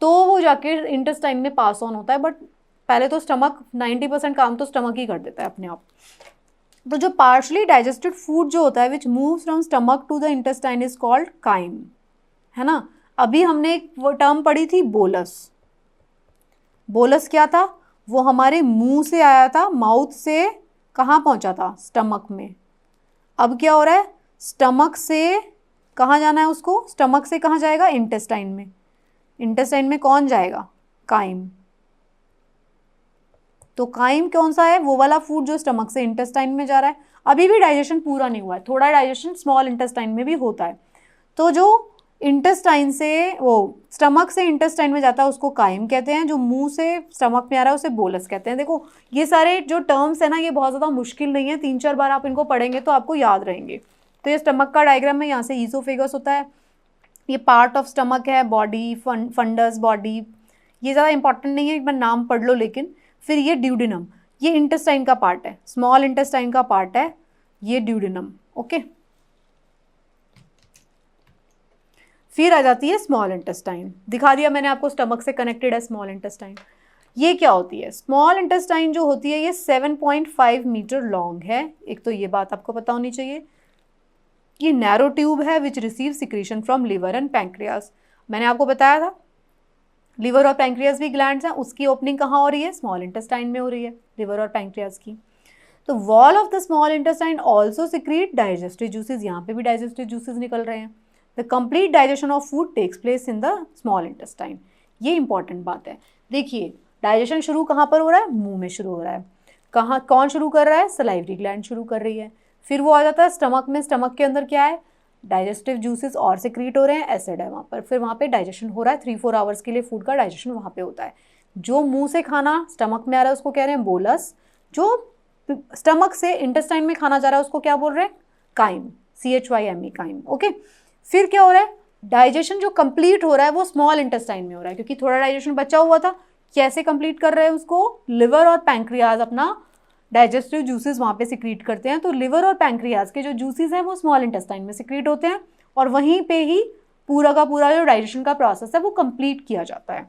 तो वो जाके इंटेस्टाइन में पास ऑन होता है, बट पहले तो स्टमक 90% काम तो स्टमक ही कर देता है अपने आप। तो जो पार्शली डाइजेस्टेड फूड जो होता है which moves from stomach to the intestine is called chyme, है ना। अभी हमने एक वो टर्म पढ़ी थी बोलस। बोलस क्या था? वो हमारे मुंह से आया था, माउथ से कहाँ पहुंचा था? स्टमक में। अब क्या हो रहा है? स्टमक से कहाँ जाना है उसको? स्टमक से कहाँ जाएगा? इंटेस्टाइन में। इंटेस्टाइन में कौन जाएगा? काइम। तो काइम कौन सा है? वो वाला फूड जो स्टमक से इंटेस्टाइन में जा रहा है। अभी भी डाइजेशन पूरा नहीं हुआ है, थोड़ा डाइजेशन स्मॉल इंटेस्टाइन में भी होता है। तो जो इंटेस्टाइन से वो स्टमक से इंटेस्टाइन में जाता है उसको काइम कहते हैं, जो मुंह से स्टमक में आ रहा है उसे बोलस कहते हैं। देखो ये सारे जो टर्म्स है ना, ये बहुत ज़्यादा मुश्किल नहीं है, 3-4 बार आप इनको पढ़ेंगे तो आपको याद रहेंगे। तो ये स्टमक का डायग्राम है, यहाँ से ईसोफेगस होता है, ये पार्ट ऑफ स्टमक है, बॉडी, फंडस, बॉडी, ये ज़्यादा इंपॉर्टेंट नहीं है, एक बार नाम पढ़ लो। लेकिन फिर ये ड्यूडेनम, ये इंटेस्टाइन का पार्ट है, स्मॉल इंटेस्टाइन का पार्ट है ये ड्यूडेनम। ओके, फिर आ जाती है स्मॉल इंटेस्टाइन। दिखा दिया मैंने आपको, स्टमक से कनेक्टेड है स्मॉल इंटेस्टाइन। ये क्या होती है? स्मॉल इंटेस्टाइन जो होती है ये 7.5 मीटर लॉन्ग है। एक तो ये बात आपको पता होनी चाहिए। ये नैरो ट्यूब है which receive secretion from liver and pancreas. मैंने आपको बताया था लिवर और पैंक्रियास भी ग्लैंड्स हैं, उसकी ओपनिंग कहाँ हो रही है? स्मॉल इंटेस्टाइन में हो रही है, लिवर और पैंक्रियास की। तो wall of the small intestine also secrete digestive juices. यहाँ पे भी डाइजेस्टिव जूसेस निकल रहे हैं। The complete digestion of food takes place in the small intestine. ये इंपॉर्टेंट बात है। देखिए डाइजेशन शुरू कहाँ पर हो रहा है? मुंह में शुरू हो रहा है। कहाँ, कौन शुरू कर रहा है? सलाइवरी ग्लैंड शुरू कर रही है। फिर वो आ जाता है स्टमक में। स्टमक के अंदर क्या है? डाइजेस्टिव जूसेस और सिक्रीट हो रहे हैं, एसिड है वहाँ पर। फिर वहाँ पे डाइजेशन हो रहा है, 3-4 आवर्स के लिए फूड का डाइजेशन वहाँ पे होता है। जो मुंह से खाना स्टमक में आ रहा है उसको कह रहे हैं बोलस, जो स्टमक से इंटेस्टाइन में खाना जा रहा है उसको क्या बोल रहे हैं? Crime, CHYME, crime. ओके, फिर क्या हो रहा है? डाइजेशन जो कंप्लीट हो रहा है वो स्मॉल इंटेस्टाइन में हो रहा है, क्योंकि थोड़ा डाइजेशन बचा हुआ था। कैसे कंप्लीट कर रहे हैं उसको? लिवर और पैंक्रियाज अपना डाइजेस्टिव जूसेस वहाँ पे सिक्रीट करते हैं। तो लिवर और पैंक्रियाज के जो जूसेस हैं वो स्मॉल इंटेस्टाइन में सिक्रीट होते हैं और वहीं पे ही पूरा का पूरा जो डाइजेशन का प्रोसेस है वो कंप्लीट किया जाता है।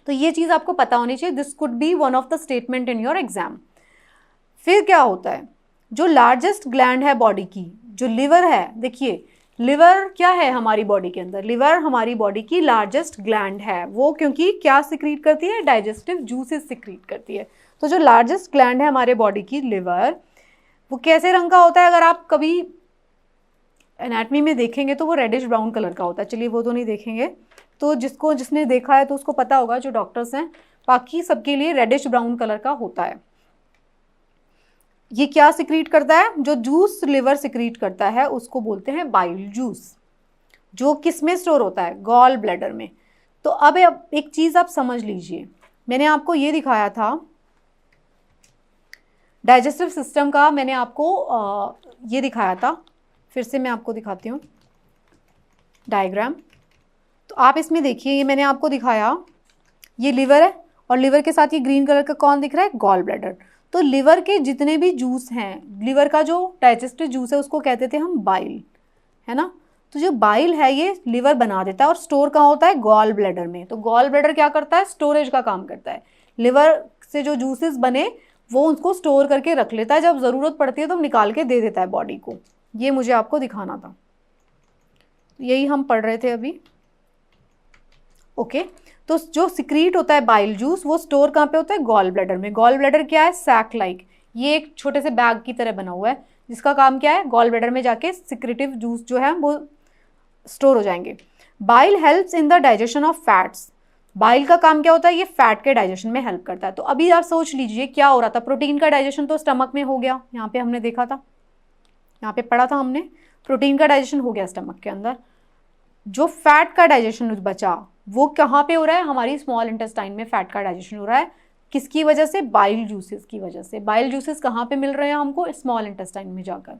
तो ये चीज़ आपको पता होनी चाहिए। This could B one of the statement in your exam. फिर क्या होता है? जो लार्जेस्ट ग्लैंड है बॉडी की, जो लिवर है, देखिए लिवर क्या है हमारी बॉडी के अंदर? लिवर हमारी बॉडी की लार्जेस्ट ग्लैंड है। वो क्योंकि क्या सिक्रीट करती है? डाइजेस्टिव जूसेस सिक्रीट करती है। तो जो लार्जेस्ट ग्लैंड है हमारे बॉडी की, लिवर, वो कैसे रंग का होता है? अगर आप कभी एनाटमी में देखेंगे तो वो रेडिश ब्राउन कलर का होता है। चलिए वो तो नहीं देखेंगे, तो जिसने देखा है तो उसको पता होगा, जो डॉक्टर्स हैं, बाकी सबके लिए रेडिश ब्राउन कलर का होता है। ये क्या सिक्रीट करता है? जो जूस लिवर सिक्रीट करता है उसको बोलते हैं बाइल जूस, जो किस में स्टोर होता है? गॉल ब्लैडर में। तो अब एक चीज़ आप समझ लीजिए, मैंने आपको ये दिखाया था डाइजेस्टिव सिस्टम का, मैंने आपको ये दिखाया था, फिर से मैं आपको दिखाती हूँ डायग्राम। तो आप इसमें देखिए, ये मैंने आपको दिखाया, ये लिवर है और लिवर के साथ ये ग्रीन कलर का कौन दिख रहा है? Gall bladder. तो लिवर के जितने भी जूस हैं, लिवर का जो डाइजेस्टिव जूस है उसको कहते थे हम बाइल, है ना। तो जो बाइल है ये लिवर बना देता है और स्टोर कहाँ होता है? गॉल ब्लैडर में। तो गॉल ब्लैडर क्या करता है? स्टोरेज का काम करता है। लिवर से जो जूसेस बने वो उसको स्टोर करके रख लेता है, जब ज़रूरत पड़ती है तो निकाल के दे देता है बॉडी को। ये मुझे आपको दिखाना था, यही हम पढ़ रहे थे अभी। ओके, तो जो सिक्रीट होता है बाइल जूस वो स्टोर कहाँ पे होता है? गॉल ब्लैडर में। गॉल ब्लैडर क्या है? सैक लाइक, ये एक छोटे से बैग की तरह बना हुआ है, जिसका काम क्या है? गॉल ब्लैडर में जाके सिक्रेटिव जूस जो है वो स्टोर हो जाएंगे। Bile helps in the digestion of fats. Bile का काम क्या होता है, ये फैट के डाइजेशन में हेल्प करता है। तो अभी आप सोच लीजिए क्या हो रहा था, प्रोटीन का डाइजेशन तो स्टमक में हो गया, यहाँ पे हमने देखा था, यहाँ पे पढ़ा था हमने, प्रोटीन का डाइजेशन हो गया स्टमक के अंदर। जो फैट का डाइजेशन बचा वो कहाँ पे हो रहा है, हमारी स्मॉल इंटेस्टाइन में फैट का डाइजेशन हो रहा है। किसकी वजह से, बाइल जूसेस की वजह से। बाइल जूसेस कहाँ पे मिल रहे हैं हमको, स्मॉल इंटेस्टाइन में जाकर।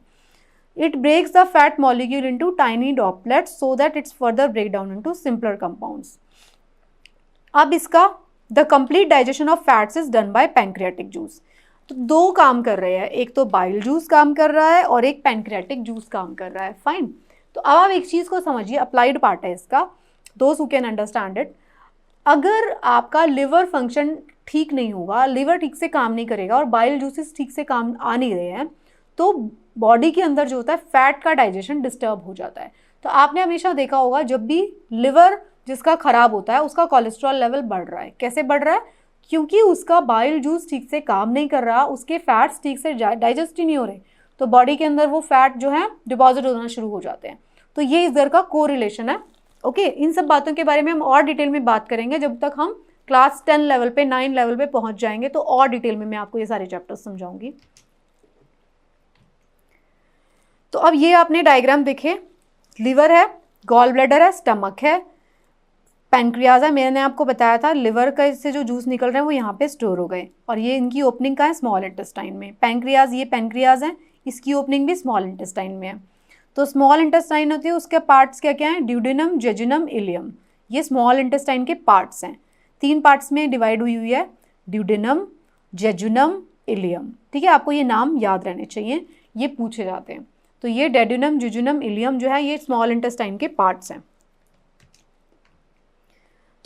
It breaks the fat molecule into tiny droplets so that it's further break down into simpler compounds. अब इसका the complete digestion of fats is done by pancreatic juice. तो दो काम कर रहे हैं, एक तो बाइल जूस काम कर रहा है और एक पैंक्रियाटिक जूस काम कर रहा है। फाइन। तो अब आप एक चीज को समझिए, अप्लाइड पार्ट है इसका, those who can understand it. अगर आपका लिवर फंक्शन ठीक नहीं होगा, लिवर ठीक से काम नहीं करेगा और बाइल जूसेस ठीक से काम आ नहीं रहे हैं, तो बॉडी के अंदर जो होता है फैट का डाइजेशन डिस्टर्ब हो जाता है। तो आपने हमेशा देखा होगा जब भी लिवर जिसका खराब होता है उसका कोलेस्ट्रॉल लेवल बढ़ रहा है। कैसे बढ़ रहा है, क्योंकि उसका बाइल जूस ठीक से काम नहीं कर रहा, उसके फैट्स ठीक से डाइजेस्ट ही नहीं हो रहे, तो बॉडी के अंदर वो फैट जो है डिपॉजिट होना शुरू हो जाते हैं। तो ये इधर का को रिलेशन है। ओके, इन सब बातों के बारे में हम और डिटेल में बात करेंगे जब तक हम क्लास 10 लेवल पे 9 लेवल पे पहुंच जाएंगे, तो और डिटेल में मैं आपको ये सारे चैप्टर्स समझाऊंगी। तो अब ये आपने डायग्राम देखे, लिवर है, गॉल ब्लैडर है, स्टमक है, पैंक्रियाज है। मैंने आपको बताया था लिवर का से जो जूस निकल रहे हैं वो यहाँ पे स्टोर हो गए, और ये इनकी ओपनिंग का है स्मॉल इंटेस्टाइन में। पैंक्रियाज, ये पैंक्रियाज है, इसकी ओपनिंग भी स्मॉल इंटेस्टाइन में है। तो स्मॉल इंटेस्टाइन होती है, उसके पार्ट्स क्या क्या हैं, ड्यूडेनम, जेजुनम, इलियम। ये स्मॉल इंटेस्टाइन के पार्ट्स हैं, 3 पार्ट्स में डिवाइड हुई हुई है, ड्यूडेनम, जेजुनम, इलियम। ठीक है, आपको ये नाम याद रहने चाहिए, ये पूछे जाते हैं। तो ये डेड्यूनम, जुजुनम, इलियम जो है ये स्मॉल इंटेस्टाइन के पार्ट्स हैं।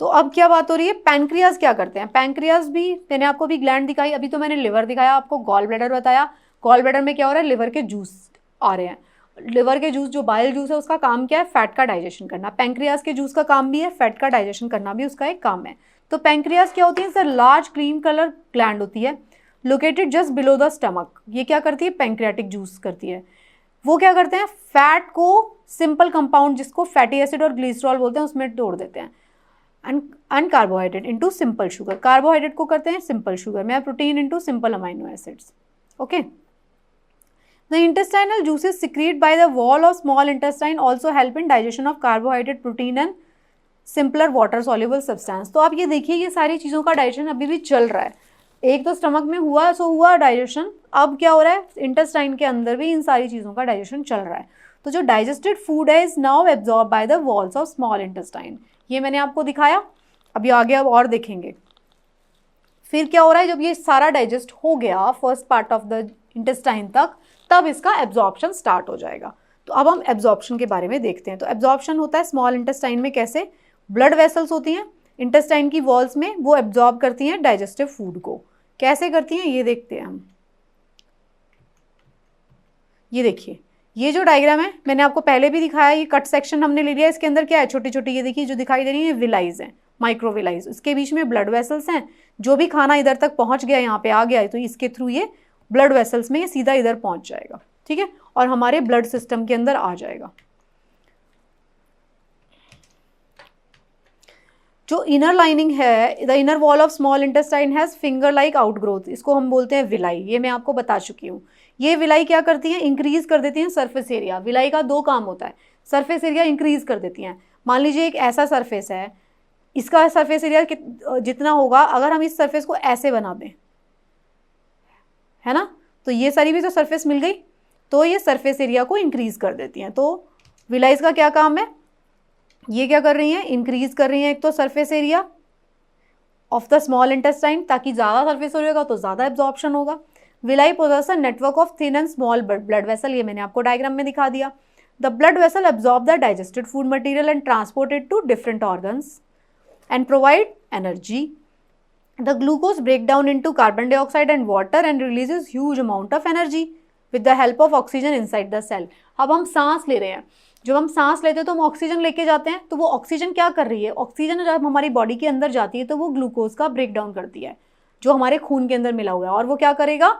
तो अब क्या बात हो रही है, पैंक्रियाज क्या करते हैं। पैंक्रियाज भी मैंने आपको भी ग्लैंड दिखाई, अभी तो मैंने लिवर दिखाया, आपको गॉल ब्लैडर बताया। गॉल ब्लैडर में क्या हो रहा है, लिवर के जूस आ रहे हैं। लिवर के जूस जो बाइल जूस है उसका काम क्या है, फैट का डाइजेशन करना। पैंक्रियाज के जूस का काम भी है, फैट का डाइजेशन करना भी उसका एक काम है। तो पैंक्रियाज क्या होती है, sir large cream colour gland होती है, located just below the stomach. ये क्या करती है, पैंक्रियाटिक जूस करती है। वो क्या करते हैं, फैट को सिंपल कंपाउंड जिसको फैटी एसिड और ग्लिसरॉल बोलते हैं उसमें तोड़ देते हैं, and carbohydrate into simple sugar. Carbohydrate को करते हैं सिंपल शुगर में, protein into simple amino acids. Okay, the intestinal juices secrete by the wall of small intestine also help in digestion of carbohydrate, protein and simpler water soluble substance. तो आप ये देखिए, ये सारी चीज़ों का डाइजेशन अभी भी चल रहा है। एक तो स्टमक में हुआ सो हुआ डाइजेशन, अब क्या हो रहा है, इंटेस्टाइन के अंदर भी इन सारी चीज़ों का डाइजेशन चल रहा है। तो जो डाइजेस्टेड फूड है is now absorb by the walls of small intestine. ये मैंने आपको दिखाया, अभी आगे अब और देखेंगे। फिर क्या हो रहा है, जब ये सारा डाइजेस्ट हो गया first part of the intestine तक, तब इसका एब्जॉर्प्शन स्टार्ट हो जाएगा। तो अब हम एब्जॉर्प्शन के बारे में देखते हैं। तो एब्जॉर्प्शन होता है स्मॉल इंटेस्टाइन में कैसे, ब्लड वेसल्स होती हैं इंटेस्टाइन की वॉल्स में, वो एब्जॉर्ब करती हैं डाइजेस्टिव फूड को। कैसे करती हैं ये देखते हैं हम। ये देखिए, ये जो डायग्राम है मैंने आपको पहले भी दिखाया, ये कट सेक्शन हमने ले लिया। इसके अंदर क्या है, छोटी छोटी, ये देखिए जो दिखाई दे रही है विलाइज है, माइक्रोविलाइज। इसके बीच में ब्लड वेसल्स हैं, जो भी खाना इधर तक पहुंच गया, यहाँ पे आ गया, तो इसके थ्रू ये ब्लड वेसल्स में ये सीधा इधर पहुंच जाएगा। ठीक है, और हमारे ब्लड सिस्टम के अंदर आ जाएगा। जो इनर लाइनिंग है, the inner wall of small intestine has finger like outgrowth, इसको हम बोलते हैं विलाई। ये मैं आपको बता चुकी हूँ। ये विलाई क्या करती हैं, इंक्रीज कर देती हैं सरफेस एरिया। विलाई का 2 काम होता है, सरफेस एरिया इंक्रीज कर देती हैं। मान लीजिए एक ऐसा सरफेस है, इसका सरफेस एरिया जितना होगा, अगर हम इस सरफेस को ऐसे बना दें, है ना, तो ये सारी भी तो सरफेस मिल गई, तो ये सरफेस एरिया को इंक्रीज कर देती हैं। तो विलाइज का क्या काम है, ये क्या कर रही हैं, इंक्रीज कर रही हैं एक तो surface area of the small intestine, ताकि ज़्यादा सरफेस एरिया होगा तो ज़्यादा एब्जॉर्प्शन होगा। Villi possess a network of thin and small blood vessel, ये मैंने आपको डायग्राम में दिखा दिया। The blood vessel absorb the digested food material and transport it to different organs and provide energy. The glucose break down into carbon dioxide and water and releases huge amount of energy with the help of oxygen inside the cell. अब हम सांस ले रहे हैं, जब हम सांस लेते हैं तो हम ऑक्सीजन लेके जाते हैं, तो वो ऑक्सीजन क्या कर रही है, ऑक्सीजन जब हमारी बॉडी के अंदर जाती है तो वो ग्लूकोज का ब्रेक डाउन करती है जो हमारे खून के अंदर मिला हुआ है, और वो क्या करेगा,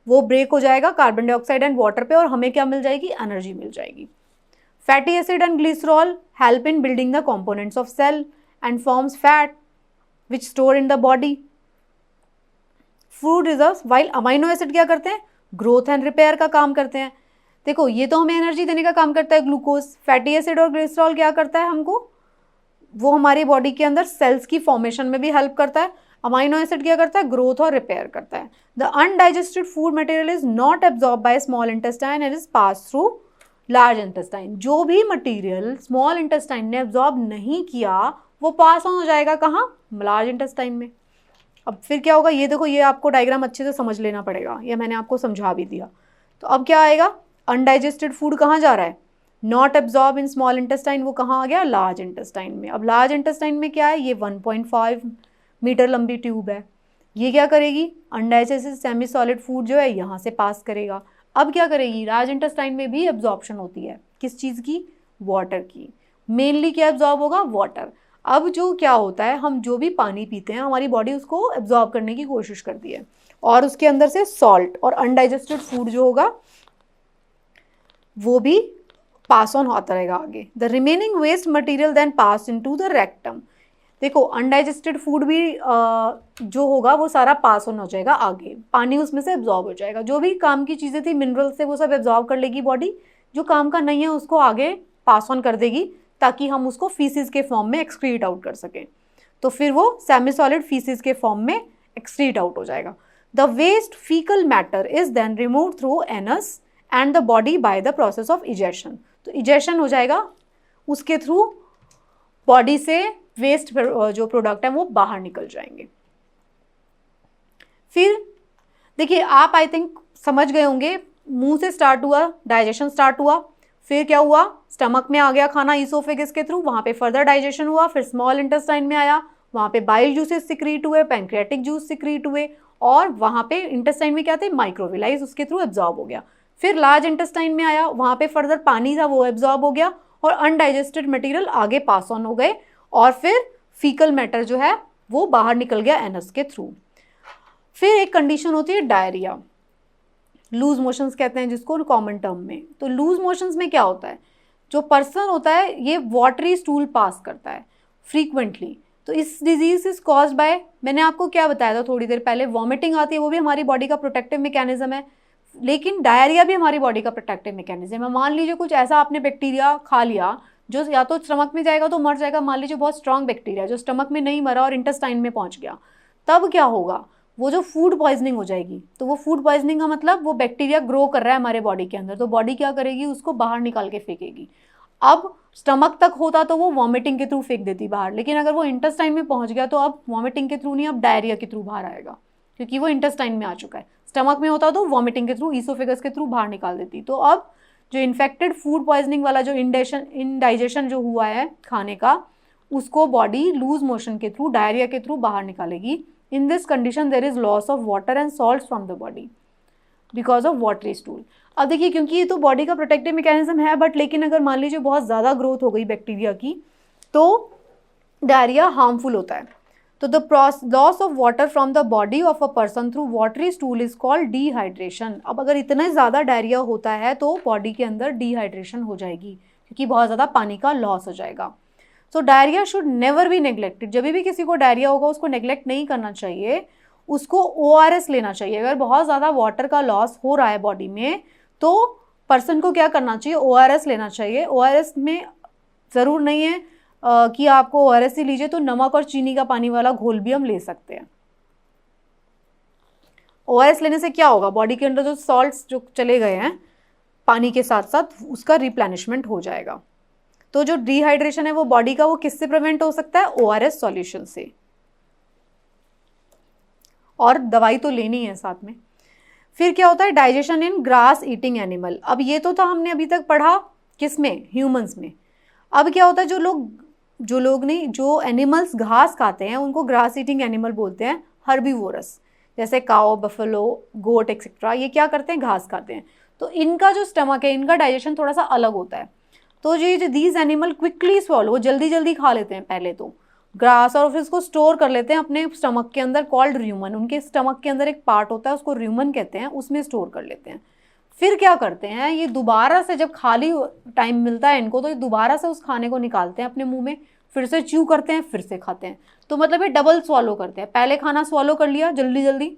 वो ब्रेक हो जाएगा कार्बन डाइऑक्साइड एंड वाटर पे, और हमें क्या मिल जाएगी, एनर्जी मिल जाएगी। Fatty acid and glycerol help in building the components of cell and forms fat which store in the body food reserves, while amino acid क्या करते हैं, ग्रोथ एंड रिपेयर का काम करते हैं। देखो ये तो हमें एनर्जी देने का काम करता है ग्लूकोज, फैटी एसिड और ग्लिसरॉल क्या करता है हमको, वो हमारी बॉडी के अंदर सेल्स की फॉर्मेशन में भी हेल्प करता है। अमाइनो एसिड क्या करता है, ग्रोथ और रिपेयर करता है। The undigested food material is not absorb by small intestine and is pass through large intestine. जो भी मटेरियल स्मॉल इंटेस्टाइन ने एब्जॉर्ब नहीं किया वो पास ऑन हो जाएगा कहाँ, लार्ज इंटेस्टाइन में। अब फिर क्या होगा, ये देखो ये आपको डायग्राम अच्छे से समझ लेना पड़ेगा, ये मैंने आपको समझा भी दिया। तो अब क्या आएगा, अनडाइजेस्टेड फूड कहाँ जा रहा है, not absorb in small intestine, वो कहाँ आ गया, लार्ज इंटेस्टाइन में। अब लार्ज इंटेस्टाइन में क्या है, ये 1.5 मीटर लंबी ट्यूब है, ये क्या करेगी, अनडाइजेस्टेड सेमी सॉलिड फूड जो है यहाँ से पास करेगा। अब क्या करेगी, लार्ज इंटेस्टाइन में भी एब्जॉर्प्शन होती है, किस चीज़ की, वाटर की। मेनली क्या एब्जॉर्ब होगा, वाटर। अब जो क्या होता है, हम जो भी पानी पीते हैं हमारी बॉडी उसको एब्जॉर्ब करने की कोशिश करती है, और उसके अंदर से सॉल्ट और अनडाइजेस्टेड फूड जो होगा वो भी पास ऑन होता रहेगा आगे। The remaining waste material then pass into the rectum. देखो अनडाइजेस्टेड फूड भी जो होगा वो सारा पास ऑन हो जाएगा आगे, पानी उसमें से एब्जॉर्ब हो जाएगा। जो भी काम की चीज़ें थी मिनरल से वो सब एब्जॉर्ब कर लेगी बॉडी, जो काम का नहीं है उसको आगे पास ऑन कर देगी ताकि हम उसको फीसिस के फॉर्म में एक्सक्रीट आउट कर सकें। तो फिर वो सेमी सॉलिड फीसिस के फॉर्म में एक्सक्रीट आउट हो जाएगा। The waste faecal matter is then remove through anus and the body by the process of egestion. तो इजेशन हो जाएगा, उसके थ्रू बॉडी से वेस्ट जो प्रोडक्ट है वो बाहर निकल जाएंगे। फिर देखिए आप आई थिंक समझ गए होंगे, मुंह से स्टार्ट हुआ, डाइजेशन स्टार्ट हुआ, फिर क्या हुआ, स्टमक में आ गया खाना ईसोफेगस के थ्रू, वहाँ पे फर्दर डाइजेशन हुआ, फिर स्मॉल इंटेस्टाइन में आया, वहाँ पे बाइल जूसेस सिक्रीट हुए, पैंक्रियाटिक जूस सिक्रीट हुए, और वहाँ पे इंटेस्टाइन में क्या थे, माइक्रोविलाइज, उसके थ्रू एब्जॉर्ब हो गया। फिर लार्ज इंटेस्टाइन में आया, वहाँ पे फर्दर पानी था वो एब्जॉर्ब हो गया, और अनडाइजेस्टेड मटेरियल आगे पास ऑन हो गए, और फिर फीकल मैटर जो है वो बाहर निकल गया एनस के थ्रू। फिर एक कंडीशन होती है डायरिया, लूज मोशंस कहते हैं जिसको कॉमन टर्म में। तो लूज मोशंस में क्या होता है, जो पर्सन होता है ये वाटरी स्टूल पास करता है फ्रीक्वेंटली। तो इस डिजीज इज कॉज्ड बाय, मैंने आपको क्या बताया था थोड़ी देर पहले, वॉमिटिंग आती है, वो भी हमारी बॉडी का प्रोटेक्टिव मैकेनिज्म है, लेकिन डायरिया भी हमारी बॉडी का प्रोटेक्टिव मैकेनिज्म है। मान लीजिए कुछ ऐसा आपने बैक्टीरिया खा लिया जो या तो स्टमक में जाएगा तो मर जाएगा, मान लीजिए बहुत स्ट्रॉन्ग बैक्टीरिया जो स्टमक में नहीं मरा और इंटेस्टाइन में पहुंच गया, तब क्या होगा, वो जो फूड पॉइजनिंग हो जाएगी। तो वो फूड पॉइजनिंग का मतलब वो बैक्टीरिया ग्रो कर रहा है हमारे बॉडी के अंदर, तो बॉडी क्या करेगी, उसको बाहर निकाल के फेंकेगी। अब स्टमक तक होता तो वो वॉमिटिंग के थ्रू फेंक देती बाहर, लेकिन अगर वो इंटेस्टाइन में पहुंच गया तो अब वॉमिटिंग के थ्रू नहीं, अब डायरिया के थ्रू बाहर आएगा, क्योंकि वो इंटेस्टाइन में आ चुका है। स्टमक में होता तो वॉमिटिंग के थ्रू, ईसोफेगस के थ्रू बाहर निकाल देती। तो अब जो इन्फेक्टेड फूड पॉइजनिंग वाला जो इंडाइजेशन जो हुआ है खाने का, उसको बॉडी लूज मोशन के थ्रू, डायरिया के थ्रू बाहर निकालेगी। In this condition there is loss of water and salts from the body because of watery stool। अब देखिए क्योंकि ये तो बॉडी का प्रोटेक्टिव मैकेनिज्म है, बट लेकिन अगर मान लीजिए बहुत ज़्यादा ग्रोथ हो गई बैक्टीरिया की तो डायरिया हार्मफुल होता है। तो the loss of water from the body of a person through watery stool is called dehydration. अब अगर इतना ज़्यादा डायरिया होता है तो बॉडी के अंदर डिहाइड्रेशन हो जाएगी, क्योंकि बहुत ज़्यादा पानी का लॉस हो जाएगा। So diarrhoea should never be neglected. जब भी किसी को डायरिया होगा उसको नेग्लेक्ट नहीं करना चाहिए, उसको ORS लेना चाहिए। अगर बहुत ज़्यादा वाटर का लॉस हो रहा है बॉडी में तो पर्सन को क्या करना चाहिए, ORS लेना चाहिए। ORS में ज़रूर नहीं है कि आपको ORS ही लीजिए, तो नमक और चीनी का पानी वाला घोल भी हम ले सकते हैं। ORS लेने से क्या होगा, बॉडी के अंदर जो सॉल्ट्स जो चले गए हैं पानी के साथ साथ उसका रिप्लेनिशमेंट हो जाएगा। तो जो डिहाइड्रेशन है वो बॉडी का, वो किससे प्रिवेंट हो सकता है, ORS सॉल्यूशन से। और दवाई तो लेनी है साथ में। फिर क्या होता है, डाइजेशन इन ग्रास ईटिंग एनिमल। अब ये तो था हमने अभी तक पढ़ा किसमें, ह्यूमंस में। अब क्या होता है, जो एनिमल्स घास खाते हैं उनको ग्रास ईटिंग एनिमल बोलते हैं, हर्बीवोरस, जैसे काओ, बफेलो, गोट एक्सेट्रा, ये क्या करते हैं, घास खाते हैं। तो इनका जो स्टमक है, इनका डाइजेशन थोड़ा सा अलग होता है। तो ये जो दीज एनिमल क्विकली स्वॉलो, वो जल्दी जल्दी खा लेते हैं पहले तो ग्रास, और फिर उसको स्टोर कर लेते हैं अपने स्टमक के अंदर, कॉल्ड र्यूमन। उनके स्टमक के अंदर एक पार्ट होता है उसको र्यूमन कहते हैं, उसमें स्टोर कर लेते हैं। फिर क्या करते हैं, ये दोबारा से जब खाली टाइम मिलता है इनको तो ये दोबारा से उस खाने को निकालते हैं अपने मुंह में, फिर से च्यू करते हैं, फिर से खाते हैं। तो मतलब ये डबल स्वॉलो करते हैं, पहले खाना स्वॉलो कर लिया जल्दी जल्दी,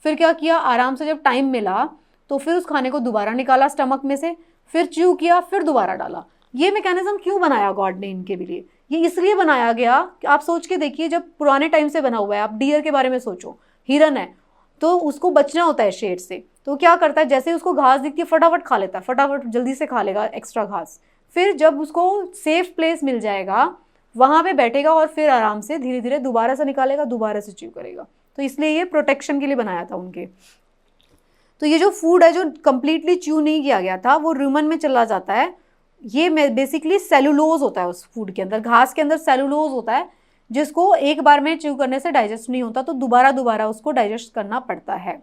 फिर क्या किया, आराम से जब टाइम मिला तो फिर उस खाने को दोबारा निकाला स्टमक में से, फिर च्यू किया, फिर दोबारा डाला। ये मैकेनिज्म क्यों बनाया गॉड ने इनके लिए? ये इसलिए बनाया गया कि आप सोच के देखिए, जब पुराने टाइम से बना हुआ है, आप डियर के बारे में सोचो, हिरन है तो उसको बचना होता है शेर से, तो क्या करता है, जैसे उसको घास दिखती है फटाफट खा लेता है, फटाफट जल्दी से खा लेगा एक्स्ट्रा घास। फिर जब उसको सेफ प्लेस मिल जाएगा वहां पे बैठेगा और फिर आराम से धीरे धीरे दोबारा से निकालेगा, दोबारा से च्यू करेगा। तो इसलिए ये प्रोटेक्शन के लिए बनाया था उनके। तो ये जो फूड है जो कंप्लीटली च्यू नहीं किया गया था वो रूमन में चला जाता है। ये बेसिकली सेलुलोज होता है उस फूड के अंदर, घास के अंदर सेलुलोज होता है जिसको एक बार में च्यू करने से डाइजेस्ट नहीं होता, तो दोबारा दोबारा उसको डाइजेस्ट करना पड़ता है।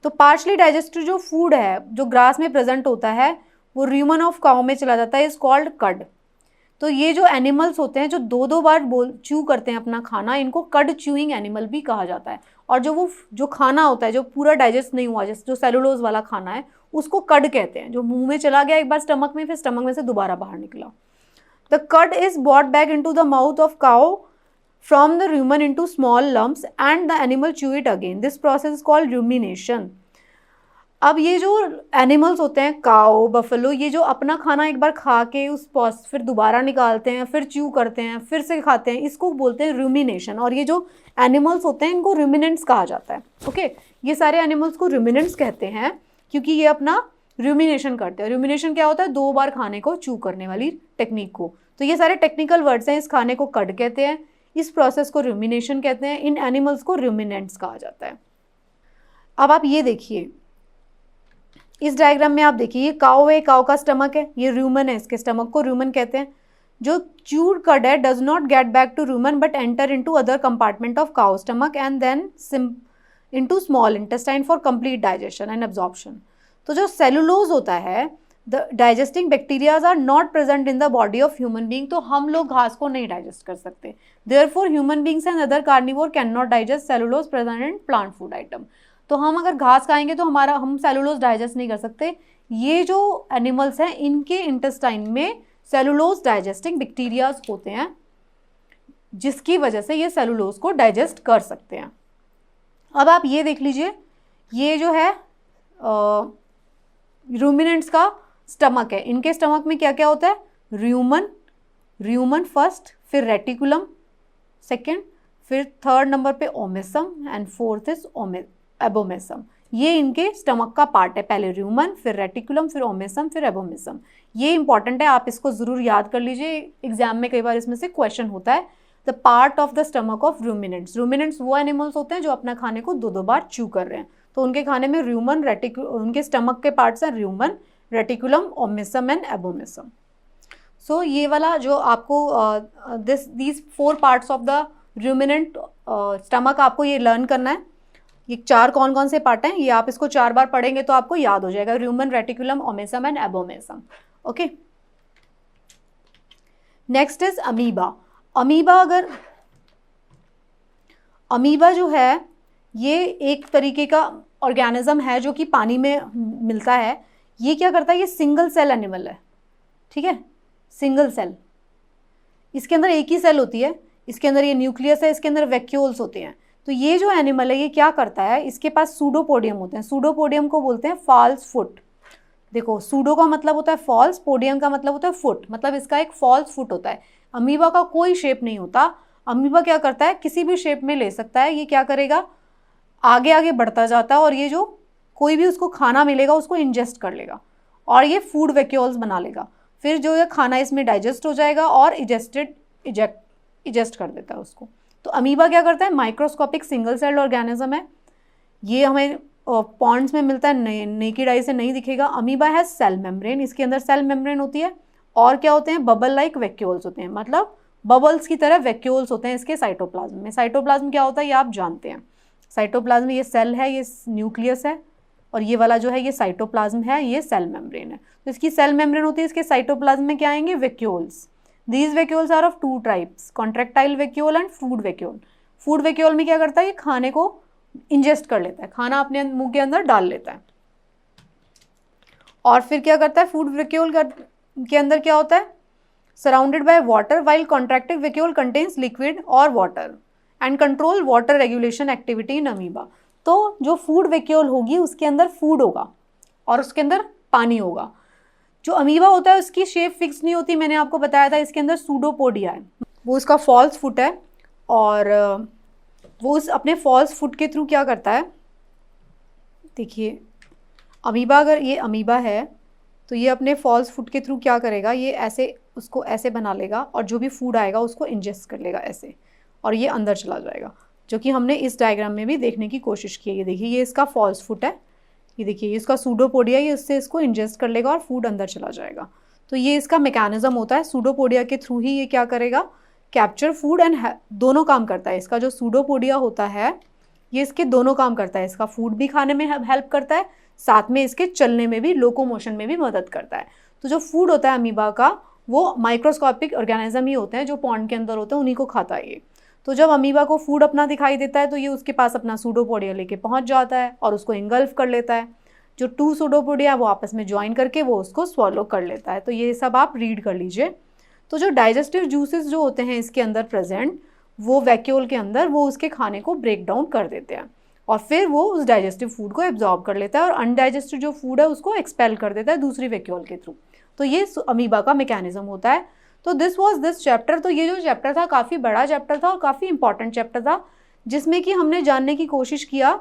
तो पार्शली डाइजेस्टेड जो फूड है जो ग्रास में प्रेजेंट होता है वो रूमन ऑफ काउ में चला जाता है, इज कॉल्ड कड। तो ये जो एनिमल्स होते हैं जो दो दो बार च्यू करते हैं अपना खाना, इनको कड च्यूइंग एनिमल भी कहा जाता है। और जो खाना होता है जो पूरा डाइजेस्ट नहीं हुआ, जैसे जो सेलुलोज वाला खाना है, उसको कड कहते हैं, जो मुंह में चला गया एक बार स्टमक में, फिर स्टमक में से दोबारा बाहर निकला। द कड is bought back into the mouth of cow from the Roman into small lumps and the animal chew it again. This process is called rumination. अब ये जो एनिमल्स होते हैं, काओ, बफेलो, ये जो अपना खाना एक बार खा के फिर दोबारा निकालते हैं, फिर च्यू करते हैं, फिर से खाते हैं, इसको बोलते हैं रूमिनेशन। और ये जो एनिमल्स होते हैं इनको रूमिनेंट्स कहा जाता है। ओके, ये सारे एनिमल्स को रूमिनेंट्स कहते हैं क्योंकि ये अपना रूमिनेशन करते हैं। रूमिनेशन क्या होता है? दो बार खाने को च्यू करने वाली टेक्निक को। तो ये सारे टेक्निकल वर्ड्स हैं। इस खाने को कड कहते हैं, इस प्रोसेस को रूमिनेशन कहते हैं, इन एनिमल्स को रूमिनेंट्स कहा जाता है। अब आप ये देखिए, इस डायग्राम में आप देखिए, ये काऊ है, काऊ का स्टमक है, ये रूमन है, इसके स्टमक को रूमन कहते हैं। जो च्यूड कड है does not get back to rumen but enter into other compartment of cow stomach and then into small intestine for complete digestion and absorption. तो जो सेलुलोज होता है, the digesting bacterias are not present in the body of human being. तो हम लोग घास को नहीं डाइजेस्ट कर सकते, therefore human beings and other carnivore can not digest cellulose present in plant food item. तो हम अगर घास खाएंगे तो हम सेलुलोज डाइजेस्ट नहीं कर सकते। ये जो एनिमल्स हैं इनके इंटेस्टाइन में सेलुलोज डाइजेस्टिंग बैक्टीरियाज होते हैं, जिसकी वजह से ये सेलुलोज को डाइजेस्ट कर सकते हैं। अब आप ये देख लीजिए, ये जो है रूमिनेंट्स का स्टमक है। इनके स्टमक में क्या क्या होता है? र्यूमन फर्स्ट, फिर रेटिकुलम सेकेंड, फिर थर्ड नंबर पे omasum and fourth is abomasum. ये इनके स्टमक का पार्ट है, पहले र्यूमन, फिर रेटिकुलम, फिर ओमेसम, फिर एबोमेसम। ये इंपॉर्टेंट है, आप इसको जरूर याद कर लीजिए, एग्जाम में कई बार इसमें से क्वेश्चन होता है। The part of the stomach of ruminants. Ruminants वो एनिमल्स होते हैं जो अपना खाने को दो दो बार च्यू कर रहे हैं, तो उनके खाने में र्यूमन, उनके स्टमक के पार्ट्स हैं rumen, reticulum, omasum and abomasum. So ये वाला जो आपको these 4 parts of the ruminant stomach आपको ये लर्न करना है। ये 4 कौन कौन से पार्ट हैं, ये आप इसको 4 बार पढ़ेंगे तो आपको याद हो जाएगा, र्यूमन, reticulum, omasum and abomasum. Okay, next is amoeba. Amoeba जो है ये एक तरीके का ऑर्गेनिज्म है जो कि पानी में मिलता है। ये क्या करता है? ये सिंगल सेल एनिमल है, ठीक है, सिंगल सेल। इसके अंदर एक ही सेल होती है, इसके अंदर ये न्यूक्लियस है, इसके अंदर वैक्यूल्स होते हैं। तो ये जो एनिमल है ये क्या करता है, इसके पास सूडोपोडियम होते हैं। सूडोपोडियम को बोलते हैं फॉल्स फुट। देखो, सूडो का मतलब होता है फॉल्स, पोडियम का मतलब होता है फुट, मतलब इसका एक फॉल्स फुट होता है। अमीबा का कोई शेप नहीं होता। अमीबा क्या करता है? किसी भी शेप में ले सकता है। ये क्या करेगा? आगे आगे बढ़ता जाता है और ये जो कोई भी उसको खाना मिलेगा उसको इंजेस्ट कर लेगा और ये फूड वैक्यूल्स बना लेगा। फिर जो ये खाना इसमें डाइजेस्ट हो जाएगा और इजेस्ट कर देता है उसको। तो अमीबा क्या करता है? माइक्रोस्कोपिक सिंगल सेल्ड ऑर्गेनिज्म है। ये हमें पॉन्ड्स में मिलता है, नेकेड आई से नहीं दिखेगा। अमीबा है सेल मेम्ब्रेन, इसके अंदर सेल मेम्ब्रेन होती है। और क्या होते हैं? बबल लाइक वैक्यूल्स होते हैं, मतलब बबल्स की तरह वैक्यूल्स होते हैं इसके साइटोप्लाज्म में। साइटोप्लाज्म क्या होता है ये आप जानते हैं। साइटोप्लाज्म ये सेल है, ये न्यूक्लियस है, और ये वाला जो है ये साइटोप्लाज्म है, ये सेल मेम्ब्रेन है। तो इसकी सेल मेम्ब्रेन होती है, इसके साइटोप्लाज्म में क्या आएंगे? Vacuoles. These vacuoles are of 2 types, contractile vacuole and food vacuole. Food vacuole में क्या करता है? ये खाने को इंजेस्ट कर लेता है, खाना अपने मुंह के अंदर डाल लेता है। और फिर क्या करता है? फूड वैक्यूल के अंदर क्या होता है? Surrounded by water while contractive vacuole contains liquid और water and control water regulation activity in amoeba. तो जो फूड वैक्यूल होगी उसके अंदर फूड होगा और उसके अंदर पानी होगा। जो अमीबा होता है उसकी शेप फिक्स नहीं होती, मैंने आपको बताया था। इसके अंदर सूडोपोडिया है, वो उसका फॉल्स फुट है और वो उस अपने फॉल्स फुट के थ्रू क्या करता है, देखिए अमीबा, अगर ये अमीबा है तो ये अपने फॉल्स फुट के थ्रू क्या करेगा, ये ऐसे उसको ऐसे बना लेगा और जो भी फूड आएगा उसको इंजेस्ट कर लेगा ऐसे, और ये अंदर चला जाएगा, जो कि हमने इस डायग्राम में भी देखने की कोशिश की है। ये देखिए ये इसका फॉल्स फुट है, ये देखिए ये इसका सूडोपोडिया, ये उससे इसको इंजेस्ट कर लेगा और फूड अंदर चला जाएगा। तो ये इसका मैकेनिज्म होता है, सूडोपोडिया के थ्रू ही ये क्या करेगा, कैप्चर फूड एंड दोनों काम करता है। इसका जो सूडोपोडिया होता है ये इसके दोनों काम करता है, इसका फूड भी खाने में हेल्प करता है, साथ में इसके चलने में भी, लोकोमोशन में भी मदद करता है। तो जो फूड होता है अमीबा का वो माइक्रोस्कोपिक ऑर्गेनिज्म ही होते हैं, जो पॉन्ड के अंदर होते हैं उन्हीं को खाता है ये। तो जब अमीबा को फूड अपना दिखाई देता है तो ये उसके पास अपना सूडोपोडिया लेके पहुंच जाता है और उसको इंगल्फ कर लेता है। जो 2 सूडोपोडिया वो आपस में ज्वाइन करके वो उसको स्वॉलो कर लेता है। तो ये सब आप रीड कर लीजिए। तो जो डाइजेस्टिव जूसेस जो होते हैं इसके अंदर प्रेजेंट, वो वैक्यूल के अंदर वो उसके खाने को ब्रेक डाउन कर देते हैं और फिर वो उस डाइजेस्टिव फूड को एब्जॉर्ब कर लेता है और अनडाइजेस्टिव जो फूड है उसको एक्सपेल कर देता है दूसरी वैक्यूल के थ्रू। तो ये अमीबा का मैकेनिज्म होता है। तो दिस वाज दिस चैप्टर। तो ये जो चैप्टर था काफ़ी बड़ा चैप्टर था और काफ़ी इंपॉर्टेंट चैप्टर था, जिसमें कि हमने जानने की कोशिश किया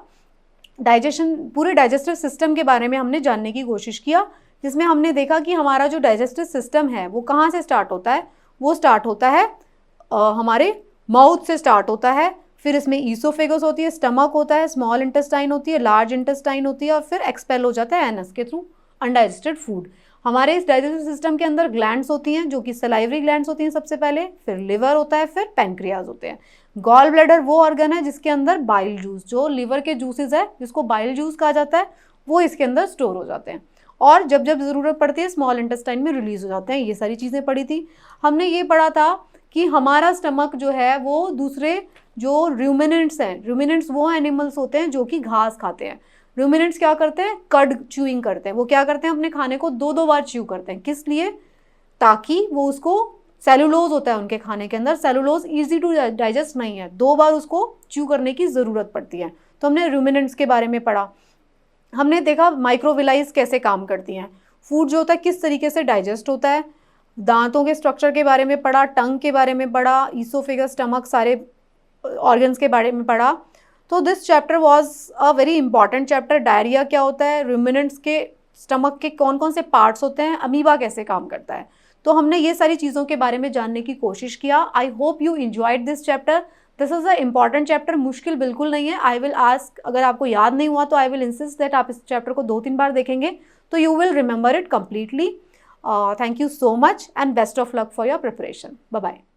डाइजेशन, पूरे डाइजेस्टिव सिस्टम के बारे में हमने जानने की कोशिश किया, जिसमें हमने देखा कि हमारा जो डाइजेस्टिव सिस्टम है वो कहाँ से स्टार्ट होता है। वो स्टार्ट होता है हमारे माउथ से स्टार्ट होता है, फिर इसमें ईसोफेगस होती है, स्टमक होता है, स्मॉल इंटेस्टाइन होती है, लार्ज इंटेस्टाइन होती है और फिर एक्सपेल हो जाता है एनस के थ्रू अनडाइजेस्टेड फूड। हमारे इस डाइजेस्टिव सिस्टम के अंदर ग्लैंड्स होती हैं जो कि सलाइवरी ग्लैंड्स होती हैं सबसे पहले, फिर लिवर होता है, फिर पैनक्रियाज होते हैं। गॉल ब्लैडर वो ऑर्गन है जिसके अंदर बाइल जूस, जो लिवर के जूसेस है जिसको बाइल जूस कहा जाता है, वो इसके अंदर स्टोर हो जाते हैं और जब जब ज़रूरत पड़ती है स्मॉल इंटेस्टाइन में रिलीज हो जाते हैं। ये सारी चीज़ें पढ़ी थी हमने। ये पढ़ा था कि हमारा स्टमक जो है वो दूसरे जो रूमिनेंट्स हैं, रूमिनेंट्स वो एनिमल्स होते हैं जो कि घास खाते हैं। रूमिनेंट्स क्या करते हैं, कड च्यूइंग करते हैं। वो क्या करते हैं, अपने खाने को 2-2 बार च्यू करते हैं। किस लिए, ताकि वो उसको, सेलुलोज होता है उनके खाने के अंदर, सेलुलोज इजी टू डाइजेस्ट नहीं है, 2 बार उसको च्यू करने की ज़रूरत पड़ती है। तो हमने रूमिनेंट्स के बारे में पढ़ा। हमने देखा माइक्रोविलाइज कैसे काम करती हैं, फूड जो होता है किस तरीके से डाइजेस्ट होता है, दांतों के स्ट्रक्चर के बारे में पढ़ा, टंग के बारे में पढ़ा, ईसोफेगस, स्टमक, सारे ऑर्गन्स के बारे में पढ़ा। तो this chapter was a very important chapter. Diarrhoea क्या होता है, रूमिनेंट्स के स्टमक के कौन कौन से पार्ट्स होते हैं, अमीबा कैसे काम करता है। तो हमने ये सारी चीज़ों के बारे में जानने की कोशिश किया। I hope you enjoyed this chapter. This is a important chapter, मुश्किल बिल्कुल नहीं है। आई विल आस्क, अगर आपको याद नहीं हुआ तो आई विल इंसिस्ट दैट आप इस चैप्टर को 2-3 बार देखेंगे तो you will remember it completely. Thank you so much and best of luck for your preparation. Bye bye.